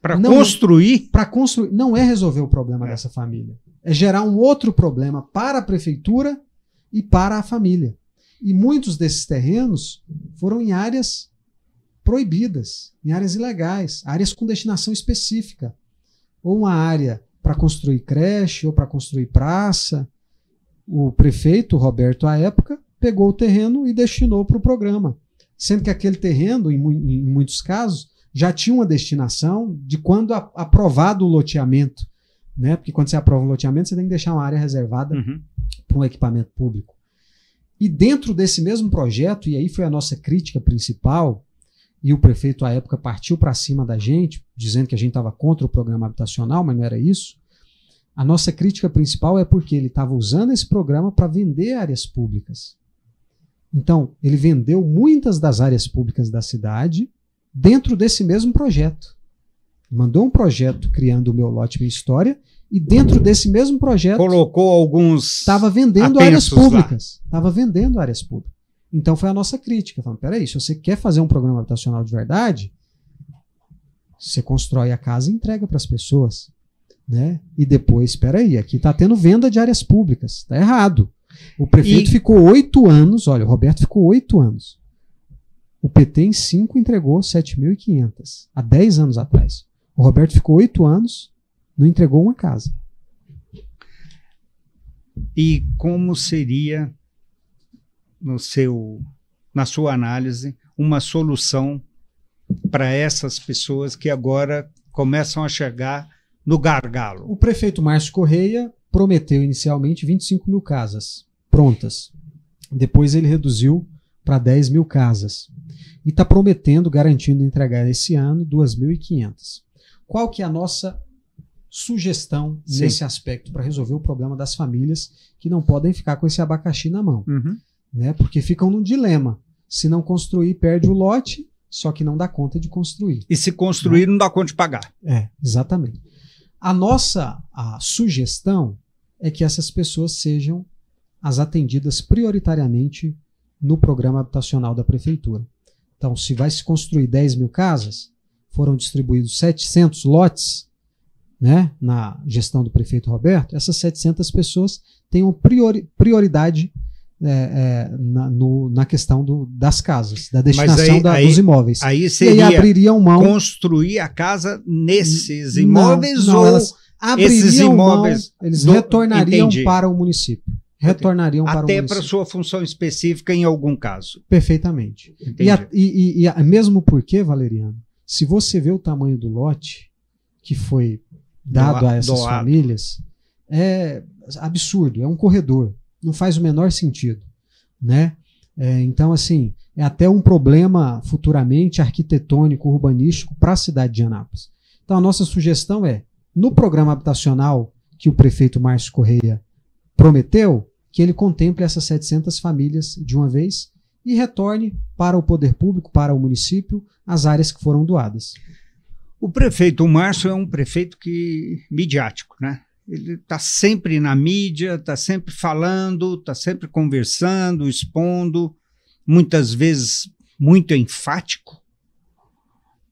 Para construir? Para construir. Não é resolver o problema dessa família. É gerar um outro problema para a prefeitura e para a família. E muitos desses terrenos foram em áreas proibidas, em áreas ilegais, áreas com destinação específica. Ou uma área para construir creche, ou para construir praça. O prefeito, Roberto, à época, pegou o terreno e destinou para o programa. Sendo que aquele terreno, em muitos casos, já tinha uma destinação de quando aprovado o loteamento. Né? Porque quando você aprova um loteamento, você tem que deixar uma área reservada para um equipamento público. E dentro desse mesmo projeto, e aí foi a nossa crítica principal, e o prefeito à época partiu para cima da gente, dizendo que a gente estava contra o programa habitacional, mas não era isso. A nossa crítica principal é porque ele estava usando esse programa para vender áreas públicas. Então, ele vendeu muitas das áreas públicas da cidade dentro desse mesmo projeto. Mandou um projeto criando o Meu Lote Minha História, e dentro desse mesmo projeto colocou alguns estava vendendo áreas públicas. Estava vendendo áreas públicas. Então foi a nossa crítica. Falando, peraí, se você quer fazer um programa habitacional de verdade, você constrói a casa e entrega para as pessoas. Né? E depois, peraí, aqui está tendo venda de áreas públicas. Está errado. O prefeito ficou 8 anos, olha, o Roberto ficou 8 anos. O PT em 5 entregou 7.500, há 10 anos atrás. O Roberto ficou 8 anos, não entregou uma casa. E como seria, na sua análise, uma solução para essas pessoas que agora começam a chegar no gargalo? O prefeito Márcio Correia prometeu inicialmente 25.000 casas prontas. Depois ele reduziu para 10.000 casas. E está prometendo, garantindo entregar esse ano 2.500. Qual que é a nossa sugestão nesse aspecto para resolver o problema das famílias que não podem ficar com esse abacaxi na mão? Né? Porque ficam num dilema. Se não construir, perde o lote, só que não dá conta de construir. E se construir, não dá conta de pagar. Exatamente. A nossa sugestão é que essas pessoas sejam as atendidas prioritariamente no programa habitacional da prefeitura. Então, se vai se construir 10.000 casas, foram distribuídos 700 lotes, né, na gestão do prefeito Roberto, essas 700 pessoas tenham prioridade na questão das casas, da destinação dos imóveis. Aí seria e aí abririam mão, construir a casa nesses imóveis não, ou elas abririam esses imóveis mão, eles retornariam entendi. para o município. Retornariam para o até município. para sua função específica em algum caso. Perfeitamente. E mesmo porque, Valeriano, se você vê o tamanho do lote que foi dado a essas famílias, é absurdo, é um corredor, não faz o menor sentido, né? Então, assim, é até um problema futuramente arquitetônico, urbanístico para a cidade de Anápolis. Então, a nossa sugestão é, no programa habitacional que o prefeito Márcio Correia prometeu, que ele contemple essas 700 famílias de uma vez e retorne para o poder público, para o município, as áreas que foram doadas. O prefeito Márcio é um prefeito midiático, né? Ele está sempre na mídia, está sempre falando, está sempre conversando, expondo, muitas vezes muito enfático.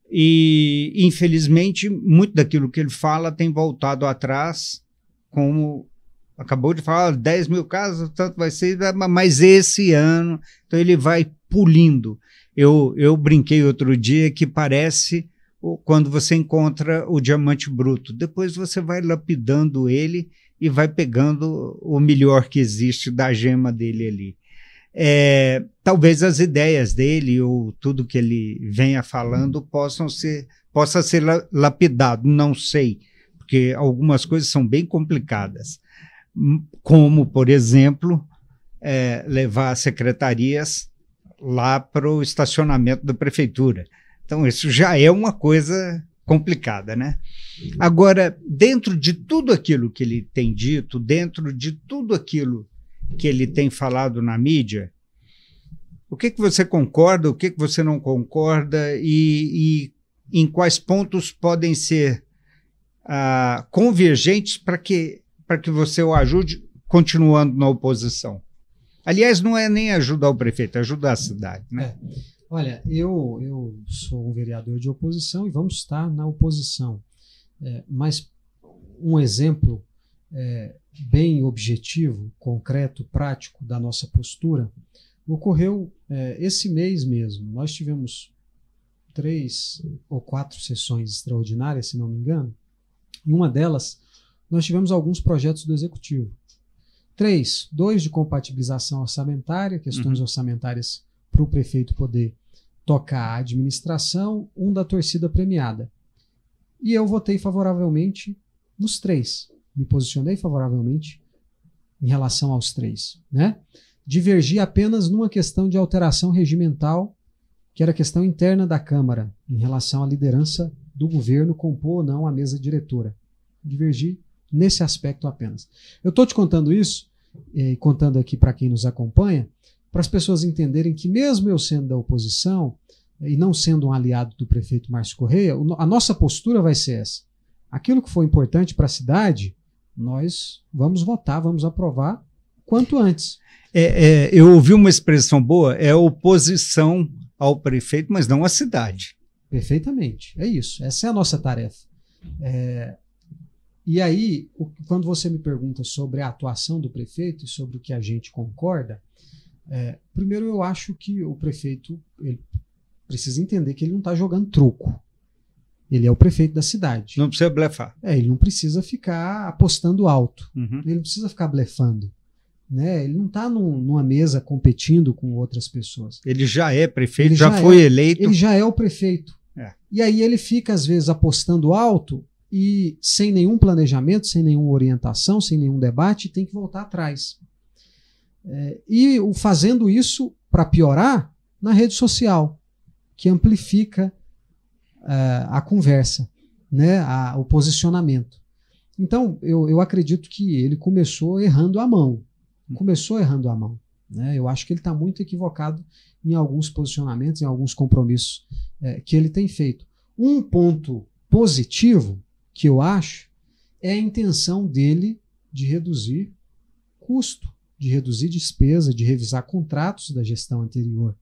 E, infelizmente, muito daquilo que ele fala tem voltado atrás, como acabou de falar, 10 mil casas, tanto vai ser, mas esse ano, então ele vai pulindo. Eu brinquei outro dia que parece quando você encontra o diamante bruto. Depois você vai lapidando ele e vai pegando o melhor que existe da gema dele ali. Talvez as ideias dele ou tudo que ele venha falando possa ser lapidado, não sei, porque algumas coisas são bem complicadas, como, por exemplo, levar secretarias lá para o estacionamento da prefeitura. Então, isso já é uma coisa complicada, né? Agora, dentro de tudo aquilo que ele tem dito, dentro de tudo aquilo que ele tem falado na mídia, o que você concorda, o que você não concorda e em quais pontos podem ser convergentes para que você o ajude continuando na oposição? Aliás, não é nem ajudar o prefeito, é ajudar a cidade, né? Olha, eu sou um vereador de oposição e vamos estar na oposição. Mas um exemplo bem objetivo, concreto, prático da nossa postura ocorreu esse mês mesmo. Nós tivemos 3 ou 4 sessões extraordinárias, se não me engano. Em uma delas, nós tivemos alguns projetos do Executivo. 2 de compatibilização orçamentária, questões orçamentárias para o prefeito poder tocar a administração, 1 da torcida premiada. E eu votei favoravelmente nos 3. Me posicionei favoravelmente em relação aos 3, né? Divergi apenas numa questão de alteração regimental, que era a questão interna da Câmara, em relação à liderança do governo compor ou não a mesa diretora. Divergi nesse aspecto apenas. Eu estou te contando isso, e contando aqui para quem nos acompanha, para as pessoas entenderem que mesmo eu sendo da oposição e não sendo um aliado do prefeito Márcio Correia, a nossa postura vai ser essa. Aquilo que for importante para a cidade, nós vamos votar, vamos aprovar quanto antes. Eu ouvi uma expressão boa, é oposição ao prefeito, mas não à cidade. Perfeitamente, é isso. Essa é a nossa tarefa. E aí, quando você me pergunta sobre a atuação do prefeito e sobre o que a gente concorda, primeiro eu acho que o prefeito ele precisa entender que ele não está jogando truco. Ele é o prefeito da cidade. Não precisa blefar. Ele não precisa ficar apostando alto. Ele não precisa ficar blefando. Né? Ele não está numa mesa competindo com outras pessoas. Ele já é prefeito, já foi eleito. Ele já é o prefeito. E aí ele fica, às vezes, apostando alto e sem nenhum planejamento, sem nenhuma orientação, sem nenhum debate, tem que voltar atrás. E fazendo isso, para piorar, na rede social, que amplifica a conversa, né? O posicionamento. Então, eu acredito que ele começou errando a mão. Né? Eu acho que ele está muito equivocado em alguns posicionamentos, em alguns compromissos que ele tem feito. Um ponto positivo que eu acho é a intenção dele de reduzir custo, de reduzir despesa, de revisar contratos da gestão anterior,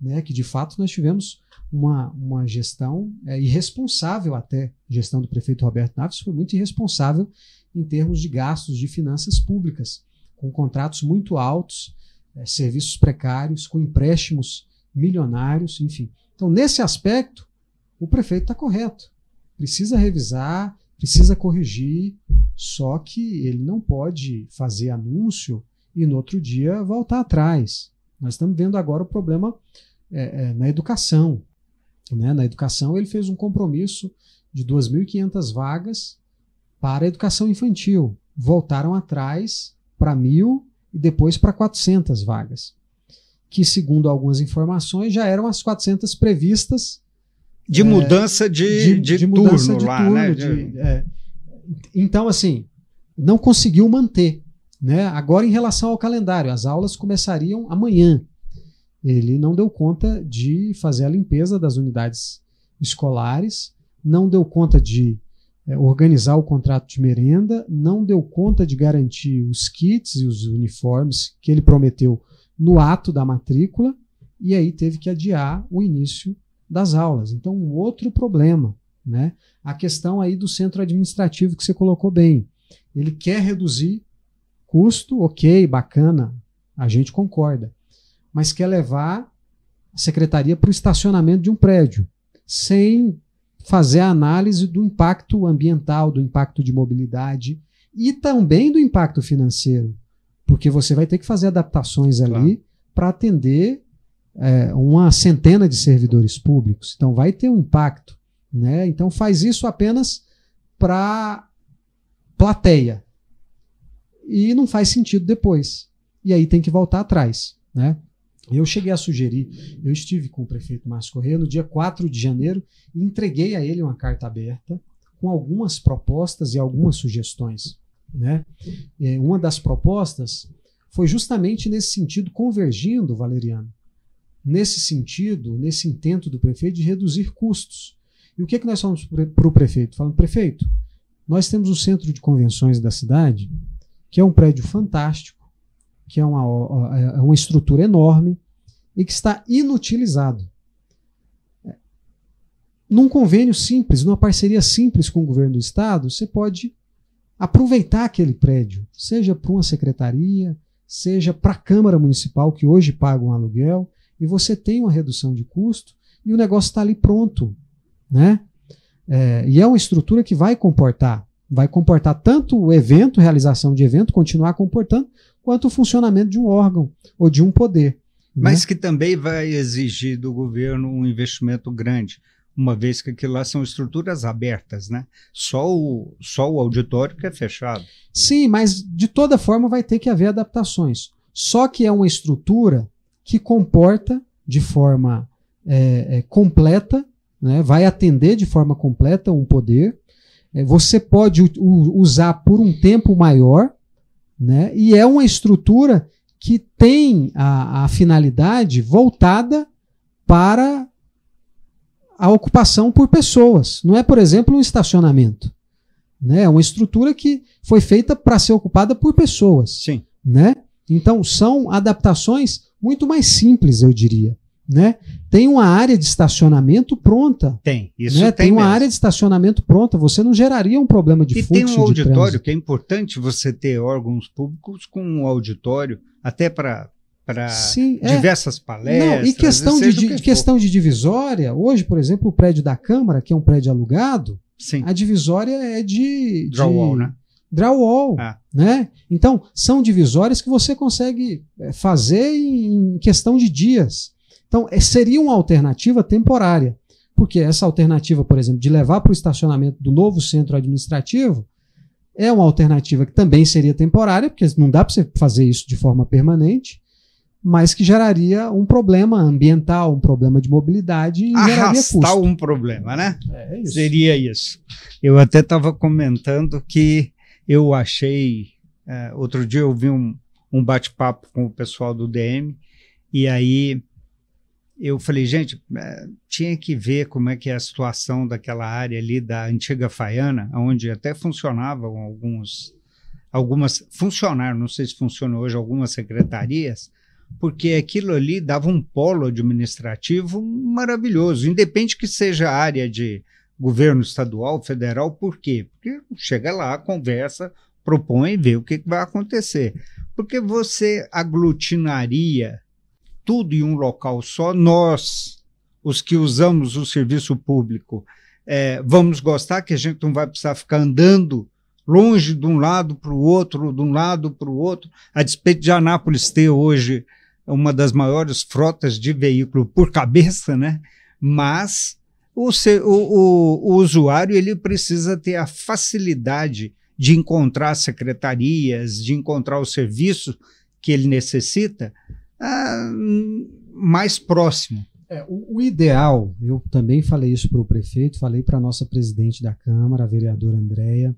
né, que de fato nós tivemos uma gestão irresponsável até. A gestão do prefeito Roberto Naves foi muito irresponsável em termos de gastos de finanças públicas, com contratos muito altos, serviços precários, com empréstimos milionários, enfim. Então, nesse aspecto, o prefeito está correto. Precisa revisar, precisa corrigir, só que ele não pode fazer anúncio e no outro dia voltar atrás. Nós estamos vendo agora o problema na educação. Né? Na educação, ele fez um compromisso de 2.500 vagas para a educação infantil. Voltaram atrás para 1.000 e depois para 400 vagas, que, segundo algumas informações, já eram as 400 previstas. De mudança de mudança turno de lá, turno, né? Então, assim, não conseguiu manter. Né? Agora, em relação ao calendário, as aulas começariam amanhã. Ele não deu conta de fazer a limpeza das unidades escolares, não deu conta de organizar o contrato de merenda, não deu conta de garantir os kits e os uniformes que ele prometeu no ato da matrícula, e aí teve que adiar o início das aulas. Então, um outro problema, né? A questão aí do centro administrativo que você colocou bem. Ele quer reduzir custo, ok, bacana, a gente concorda, mas quer levar a secretaria para o estacionamento de um prédio, sem fazer a análise do impacto ambiental, do impacto de mobilidade e também do impacto financeiro, porque você vai ter que fazer adaptações ali para atender uma centena de servidores públicos. Então vai ter um impacto, né? Então faz isso apenas para plateia e não faz sentido depois. E aí tem que voltar atrás, né? Eu cheguei a sugerir, eu estive com o prefeito Márcio Corrêa no dia 4 de janeiro e entreguei a ele uma carta aberta com algumas propostas e algumas sugestões. Né? Uma das propostas foi justamente nesse sentido, convergindo, Valeriano, nesse sentido, nesse intento do prefeito de reduzir custos. E o que nós falamos para o prefeito? Falando, prefeito, nós temos o centro de convenções da cidade, que é um prédio fantástico, que é uma estrutura enorme e que está inutilizado. Num convênio simples, numa parceria simples com o governo do estado, você pode aproveitar aquele prédio, seja para uma secretaria, seja para a Câmara Municipal, que hoje paga um aluguel, e você tem uma redução de custo e o negócio está ali pronto. Né? E é uma estrutura que vai comportar tanto o evento, realização de evento, continuar comportando, quanto o funcionamento de um órgão ou de um poder. Mas né? que também vai exigir do governo um investimento grande, uma vez que aquilo lá são estruturas abertas, né? Só o auditório que é fechado. Sim, mas de toda forma vai ter que haver adaptações. Só que é uma estrutura que comporta de forma completa, né? Vai atender de forma completa um poder. Você pode usar por um tempo maior, né? E é uma estrutura que tem a finalidade voltada para a ocupação por pessoas. Não é, por exemplo, um estacionamento. Né? É uma estrutura que foi feita para ser ocupada por pessoas. Sim. Né? Então, são adaptações muito mais simples, eu diria. Né? Tem uma área de estacionamento pronta. Tem, isso né? Tem uma mesmo. área de estacionamento pronta. Você não geraria um problema de fluxo de trânsito. E tem um auditório, que é importante você ter órgãos públicos com um auditório, até para diversas palestras. Não, e questão de divisória, hoje, por exemplo, o prédio da Câmara, que é um prédio alugado, sim, a divisória é de drywall, né? Drywall, né? Então, são divisórias que você consegue fazer em questão de dias. Então, seria uma alternativa temporária, porque essa alternativa, por exemplo, de levar para o estacionamento do novo centro administrativo é uma alternativa que também seria temporária, porque não dá para você fazer isso de forma permanente, mas que geraria um problema ambiental, um problema de mobilidade e geraria custo. Arrastar um problema, né? Isso. Seria isso. Eu até estava comentando que eu achei... outro dia eu vi um bate-papo com o pessoal do DM, e aí eu falei, gente, tinha que ver como é que é a situação daquela área ali da antiga Faiana, onde até funcionavam funcionaram, não sei se funcionam hoje, algumas secretarias, porque aquilo ali dava um polo administrativo maravilhoso, independe que seja área de governo estadual, federal. Por quê? Porque chega lá, conversa, propõe e vê o que vai acontecer. Porque você aglutinaria tudo em um local só. Nós, os que usamos o serviço público, vamos gostar, que a gente não vai precisar ficar andando longe de um lado para o outro, de um lado para o outro, a despeito de Anápolis ter hoje uma das maiores frotas de veículo por cabeça, né? Mas o usuário ele precisa ter a facilidade de encontrar secretarias, de encontrar o serviço que ele necessita mais próximo. O ideal, eu também falei isso para o prefeito, falei para a nossa presidente da Câmara, a vereadora Andréia,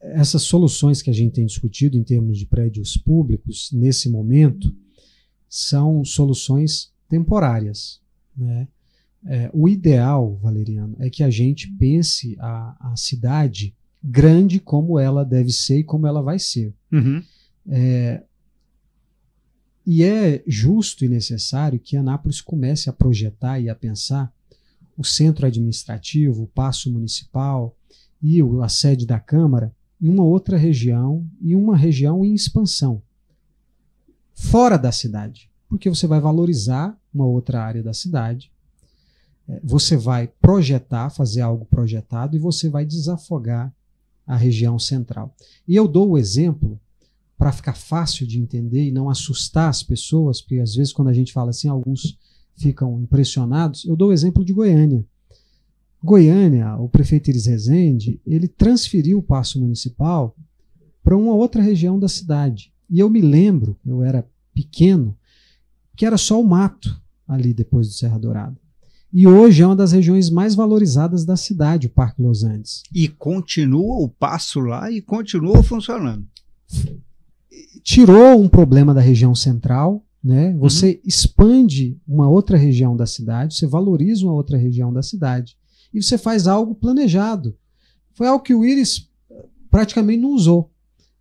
essas soluções que a gente tem discutido em termos de prédios públicos, nesse momento, são soluções temporárias, né? O ideal, Valeriano, é que a gente pense a cidade grande como ela deve ser e como ela vai ser. Uhum. E é justo e necessário que Anápolis comece a projetar e a pensar o centro administrativo, o Paço Municipal e a sede da Câmara em uma outra região e uma região em expansão, fora da cidade, porque você vai valorizar uma outra área da cidade, você vai projetar, fazer algo projetado e você vai desafogar a região central. E eu dou o exemplo para ficar fácil de entender e não assustar as pessoas, porque às vezes quando a gente fala assim, alguns ficam impressionados. Eu dou o exemplo de Goiânia. Goiânia, o prefeito Iris Rezende, ele transferiu o Paço Municipal para uma outra região da cidade. E eu me lembro, eu era pequeno, que era só o mato ali depois do Serra Dourada. E hoje é uma das regiões mais valorizadas da cidade, o Parque Los Andes. E continua o Paço lá e continua funcionando. Tirou um problema da região central, né? Você expande uma outra região da cidade, você valoriza uma outra região da cidade e você faz algo planejado. Foi algo que o Iris praticamente não usou,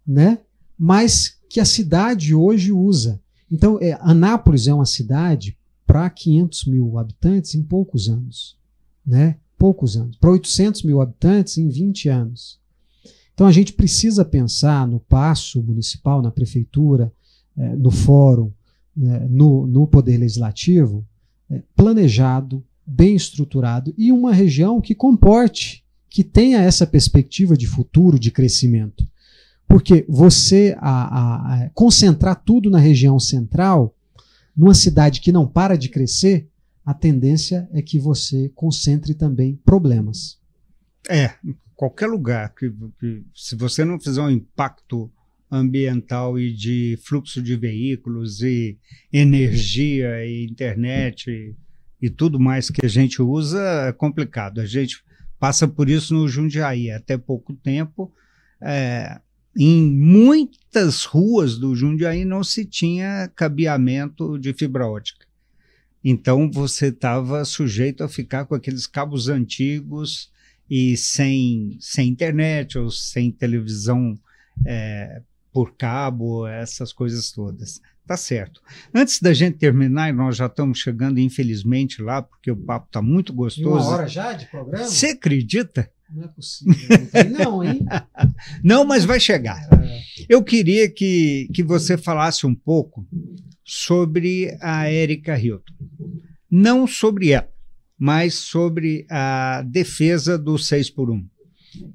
né? Mas que a cidade hoje usa. Então, Anápolis é uma cidade para 500 mil habitantes em poucos anos, né? Poucos anos. Para 800 mil habitantes em 20 anos. Então, a gente precisa pensar no Paço Municipal, na Prefeitura, no Fórum, no Poder Legislativo, planejado, bem estruturado e uma região que comporte, que tenha essa perspectiva de futuro, de crescimento. Porque você concentrar tudo na região central, numa cidade que não para de crescer, a tendência é que você concentre também problemas. Qualquer lugar que se você não fizer um impacto ambiental e de fluxo de veículos e energia e internet e tudo mais que a gente usa, é complicado. A gente passa por isso no Jundiaí. Até pouco tempo, em muitas ruas do Jundiaí não se tinha cabeamento de fibra ótica. Então você estava sujeito a ficar com aqueles cabos antigos e sem internet ou sem televisão por cabo, essas coisas todas. Tá certo. Antes da gente terminar, e nós já estamos chegando, infelizmente, lá, porque o papo está muito gostoso. 1 hora já de programa? Você acredita? Não é possível. Não, hein? Não, mas vai chegar. Eu queria que você falasse um pouco sobre a Erika Hilton. Não sobre ela, mas sobre a defesa do 6x1.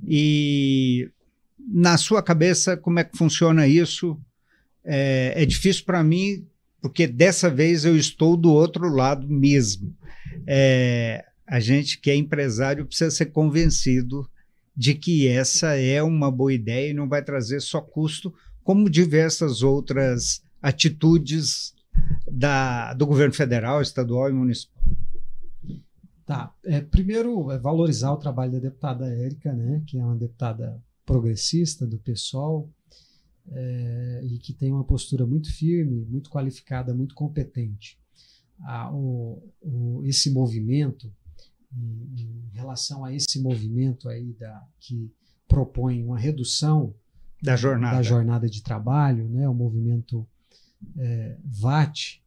E, na sua cabeça, como é que funciona isso? É difícil para mim, porque dessa vez eu estou do outro lado mesmo. A gente que é empresário precisa ser convencido de que essa é uma boa ideia e não vai trazer só custo, como diversas outras atitudes do governo federal, estadual e municipal. Tá. Primeiro, valorizar o trabalho da deputada Érica, né, que é uma deputada progressista do PSOL, e que tem uma postura muito firme, muito qualificada, muito competente. Esse movimento, em relação a esse movimento aí que propõe uma redução da jornada de trabalho, né, o movimento VAT,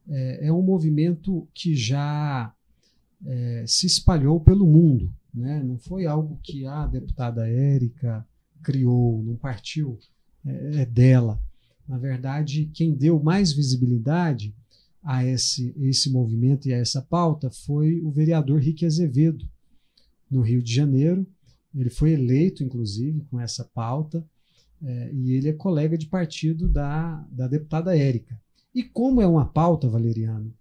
é um movimento que já se espalhou pelo mundo, né? Não foi algo que a deputada Érica criou, não partiu dela. Na verdade, quem deu mais visibilidade a esse movimento e a essa pauta foi o vereador Rique Azevedo, no Rio de Janeiro. Ele foi eleito, inclusive, com essa pauta, e ele é colega de partido da deputada Érica. E como é uma pauta, Valeriano,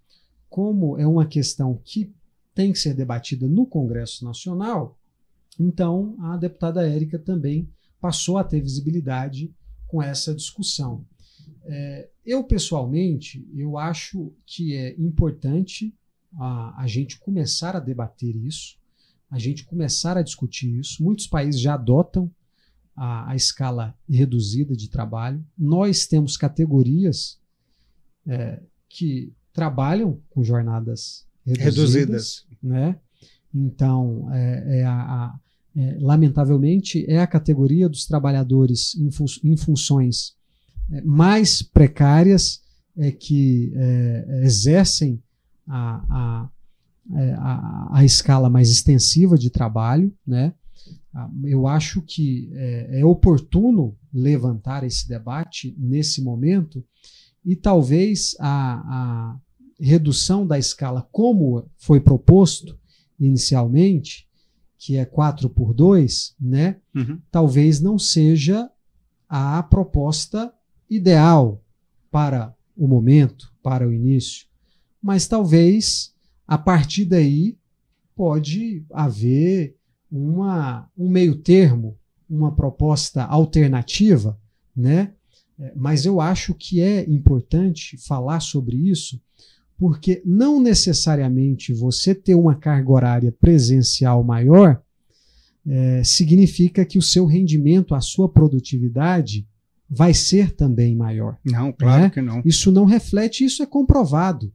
como é uma questão que tem que ser debatida no Congresso Nacional, então a deputada Érica também passou a ter visibilidade com essa discussão. Eu, pessoalmente, eu acho que é importante a gente começar a debater isso, a gente começar a discutir isso. Muitos países já adotam a escala reduzida de trabalho. Nós temos categorias que trabalham com jornadas reduzidas, né? Então, lamentavelmente, é a categoria dos trabalhadores em funções mais precárias que exercem a escala mais extensiva de trabalho, né? Eu acho que é oportuno levantar esse debate nesse momento, e talvez a redução da escala, como foi proposto inicialmente, que é 4x2, né? Talvez não seja a proposta ideal para o momento, para o início, mas talvez a partir daí pode haver um meio termo, uma proposta alternativa, né? Mas eu acho que é importante falar sobre isso, porque não necessariamente você ter uma carga horária presencial maior significa que o seu rendimento, a sua produtividade vai ser também maior. Não, claro, né? Que não. Isso não reflete, isso é comprovado.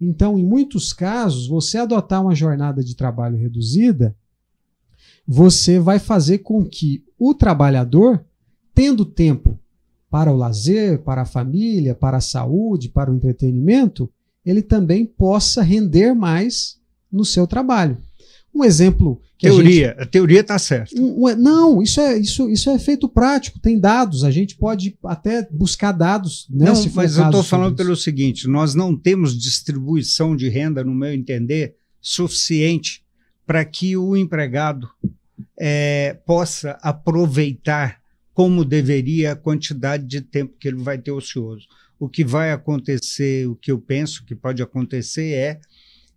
Então, em muitos casos, você adotar uma jornada de trabalho reduzida, você vai fazer com que o trabalhador, tendo tempo para o lazer, para a família, para a saúde, para o entretenimento, ele também possa render mais no seu trabalho. Um exemplo que a teoria está certa. Não, isso é efeito prático, tem dados, a gente pode até buscar dados. Né, não, mas eu estou falando pelo seguinte, nós não temos distribuição de renda, no meu entender, suficiente para que o empregado possa aproveitar como deveria a quantidade de tempo que ele vai ter ocioso. O que vai acontecer, o que eu penso que pode acontecer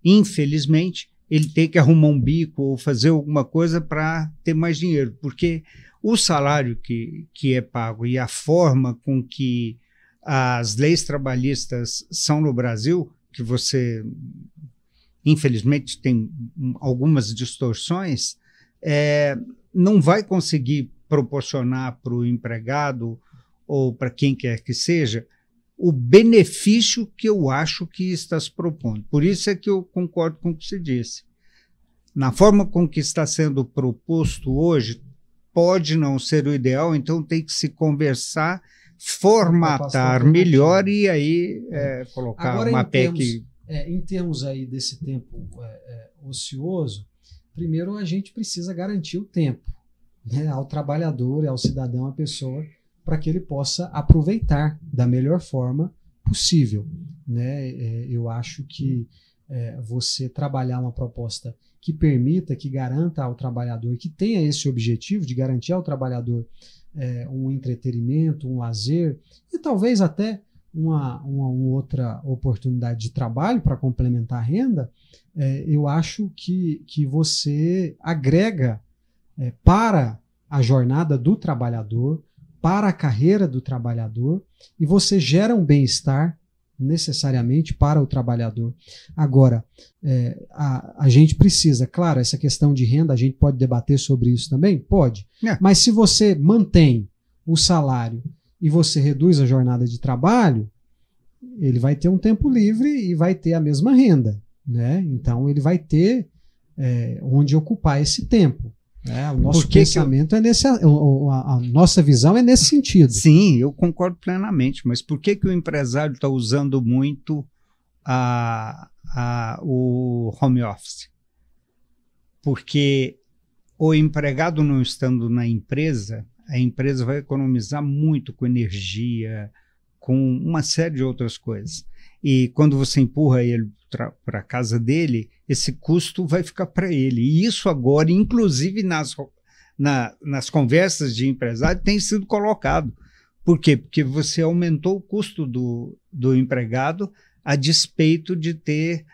infelizmente, ele tem que arrumar um bico ou fazer alguma coisa para ter mais dinheiro, porque o salário que é pago e a forma com que as leis trabalhistas são no Brasil, que você, infelizmente, tem algumas distorções, não vai conseguir proporcionar para o empregado ou para quem quer que seja o benefício que eu acho que está se propondo. Por isso é que eu concordo com o que você disse. Na forma com que está sendo proposto hoje, pode não ser o ideal, então tem que se conversar, formatar melhor e aí colocar agora, uma PEC. Em termos aí desse tempo ocioso, primeiro a gente precisa garantir o tempo, né, ao trabalhador, ao cidadão, à pessoa, para que ele possa aproveitar da melhor forma possível, né? Eu acho que você trabalhar uma proposta que permita, que garanta ao trabalhador, que tenha esse objetivo de garantir ao trabalhador um entretenimento, um lazer e talvez até uma outra oportunidade de trabalho para complementar a renda, eu acho que você agrega para a jornada do trabalhador, para a carreira do trabalhador, e você gera um bem-estar necessariamente para o trabalhador. Agora, a gente precisa, claro, essa questão de renda, a gente pode debater sobre isso também? Pode. Mas se você mantém o salário e você reduz a jornada de trabalho, ele vai ter um tempo livre e vai ter a mesma renda, né? Então, ele vai ter onde ocupar esse tempo. O nosso pensamento é nesse, a nossa visão é nesse sentido. Sim, eu concordo plenamente, mas por que o empresário está usando muito o home office? Porque o empregado não estando na empresa, a empresa vai economizar muito com energia, com uma série de outras coisas. E quando você empurra ele para a casa dele, esse custo vai ficar para ele. E isso agora, inclusive nas conversas de empresário, tem sido colocado. Por quê? Porque você aumentou o custo do empregado a despeito de ter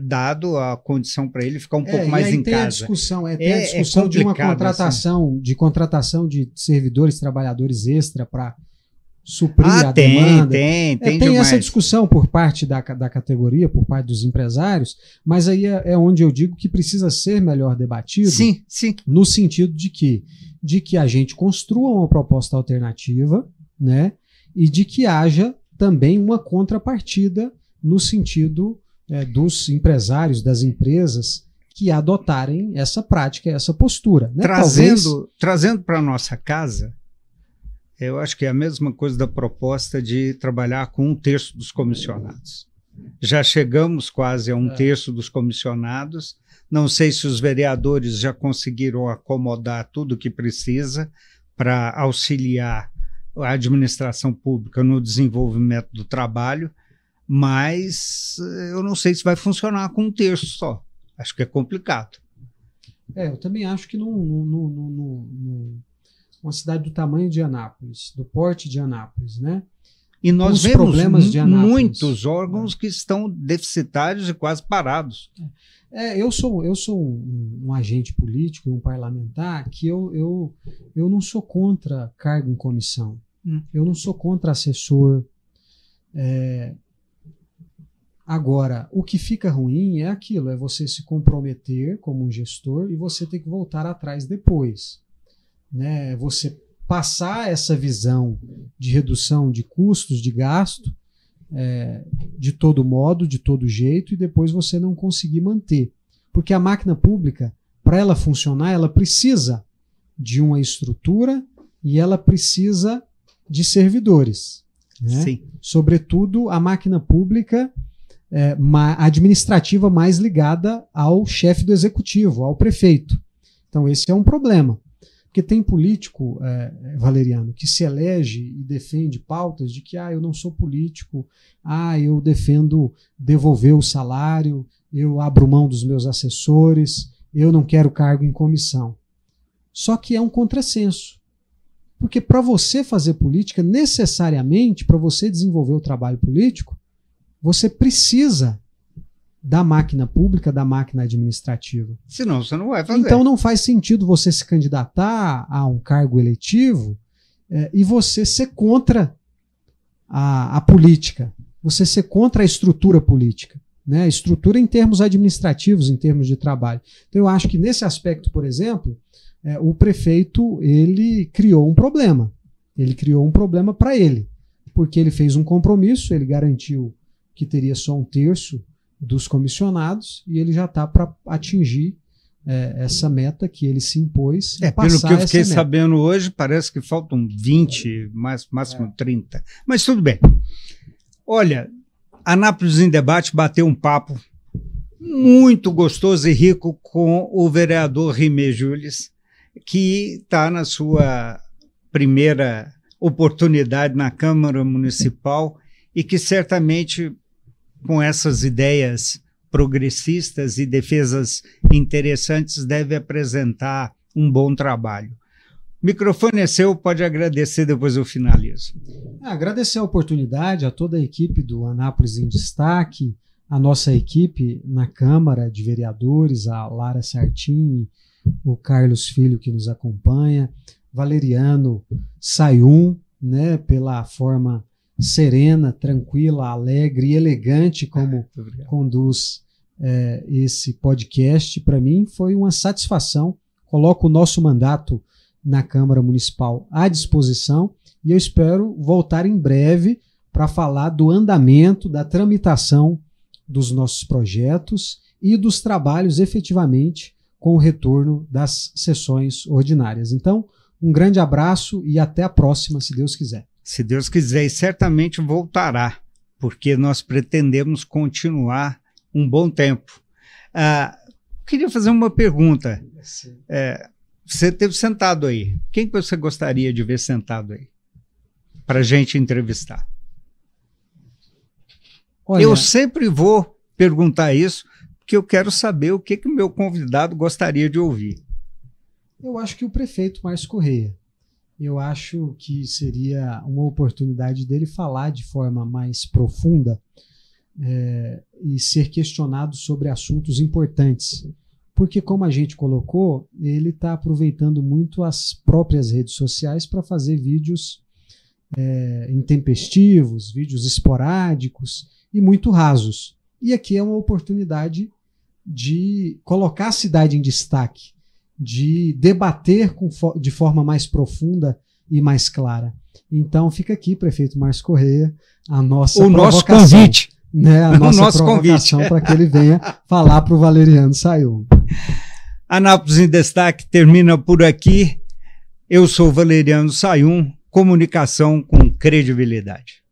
dado a condição para ele ficar um pouco mais em casa. Tem a discussão de uma contratação, assim. Contratação de servidores, trabalhadores extra para suprir a demanda. Tem essa discussão por parte da categoria, por parte dos empresários, mas aí é onde eu digo que precisa ser melhor debatido. Sim. No sentido de que a gente construa uma proposta alternativa, né, e de que haja também uma contrapartida no sentido dos empresários, das empresas que adotarem essa prática, essa postura. Né? Trazendo para a nossa casa, eu acho que é a mesma coisa da proposta de trabalhar com 1/3 dos comissionados. Já chegamos quase a 1/3 dos comissionados. Não sei se os vereadores já conseguiram acomodar tudo o que precisa para auxiliar a administração pública no desenvolvimento do trabalho, mas eu não sei se vai funcionar com 1/3 só. Acho que é complicado. Eu também acho que uma cidade do tamanho de Anápolis, do porte de Anápolis, né? E nós vemos muitos órgãos que estão deficitários e quase parados. Eu sou um agente político, um parlamentar, que eu não sou contra cargo em comissão. Eu não sou contra assessor. Agora, o que fica ruim é aquilo, é você se comprometer como um gestor e você ter que voltar atrás depois. Né? Você passar essa visão de redução de custos, de gasto, de todo modo, de todo jeito, e depois você não conseguir manter. Porque a máquina pública, para ela funcionar, ela precisa de uma estrutura e ela precisa de servidores. Né? Sim. Sobretudo a máquina pública administrativa mais ligada ao chefe do executivo, ao prefeito. Então esse é um problema. Porque tem político, Valeriano, que se elege e defende pautas de que eu não sou político, eu defendo devolver o salário, eu abro mão dos meus assessores, eu não quero cargo em comissão. Só que é um contrassenso. Porque para você fazer política, necessariamente, para você desenvolver o trabalho político, você precisa da máquina pública, da máquina administrativa. Senão você não vai fazer. Então não faz sentido você se candidatar a um cargo eletivo e você ser contra a política, você ser contra a estrutura política, né? A estrutura em termos administrativos, em termos de trabalho. Então eu acho que nesse aspecto, por exemplo, o prefeito ele criou um problema. Ele criou um problema para ele, porque ele fez um compromisso, ele garantiu que teria só 1/3 dos comissionados e ele já está para atingir essa meta que ele se impôs. Pelo que eu fiquei sabendo hoje, parece que faltam 20, máximo 30. Mas tudo bem. Olha, Anápolis em Debate bateu um papo muito gostoso e rico com o vereador Rimé Jules, que está na sua primeira oportunidade na Câmara Municipal e que certamente, com essas ideias progressistas e defesas interessantes, deve apresentar um bom trabalho. O microfone é seu, pode agradecer, depois eu finalizo. Agradecer a oportunidade a toda a equipe do Anápolis em Destaque, a nossa equipe na Câmara de Vereadores, a Lara Sartini, o Carlos Filho que nos acompanha, Valeriano Sayum, né, pela forma serena, tranquila, alegre e elegante como conduz esse podcast. Para mim foi uma satisfação. Coloco o nosso mandato na Câmara Municipal à disposição e eu espero voltar em breve para falar do andamento, da tramitação dos nossos projetos e dos trabalhos efetivamente com o retorno das sessões ordinárias. Então, um grande abraço e até a próxima, se Deus quiser. Se Deus quiser, e certamente voltará, porque nós pretendemos continuar um bom tempo. Queria fazer uma pergunta. Você esteve sentado aí. Quem que você gostaria de ver sentado aí? Para a gente entrevistar. Olha, eu sempre vou perguntar isso, porque eu quero saber o que o meu convidado gostaria de ouvir. Eu acho que o prefeito Márcio Correia. Eu acho que seria uma oportunidade dele falar de forma mais profunda e ser questionado sobre assuntos importantes. Porque, como a gente colocou, ele está aproveitando muito as próprias redes sociais para fazer vídeos intempestivos, vídeos esporádicos e muito rasos. E aqui é uma oportunidade de colocar a cidade em destaque, de debater de forma mais profunda e mais clara. Então fica aqui, prefeito Márcio Correia, a nossa nosso convite. A nossa provocação para que ele venha falar para o Valeriano Sayum. Anápolis em Destaque termina por aqui. Eu sou Valeriano Sayum, comunicação com credibilidade.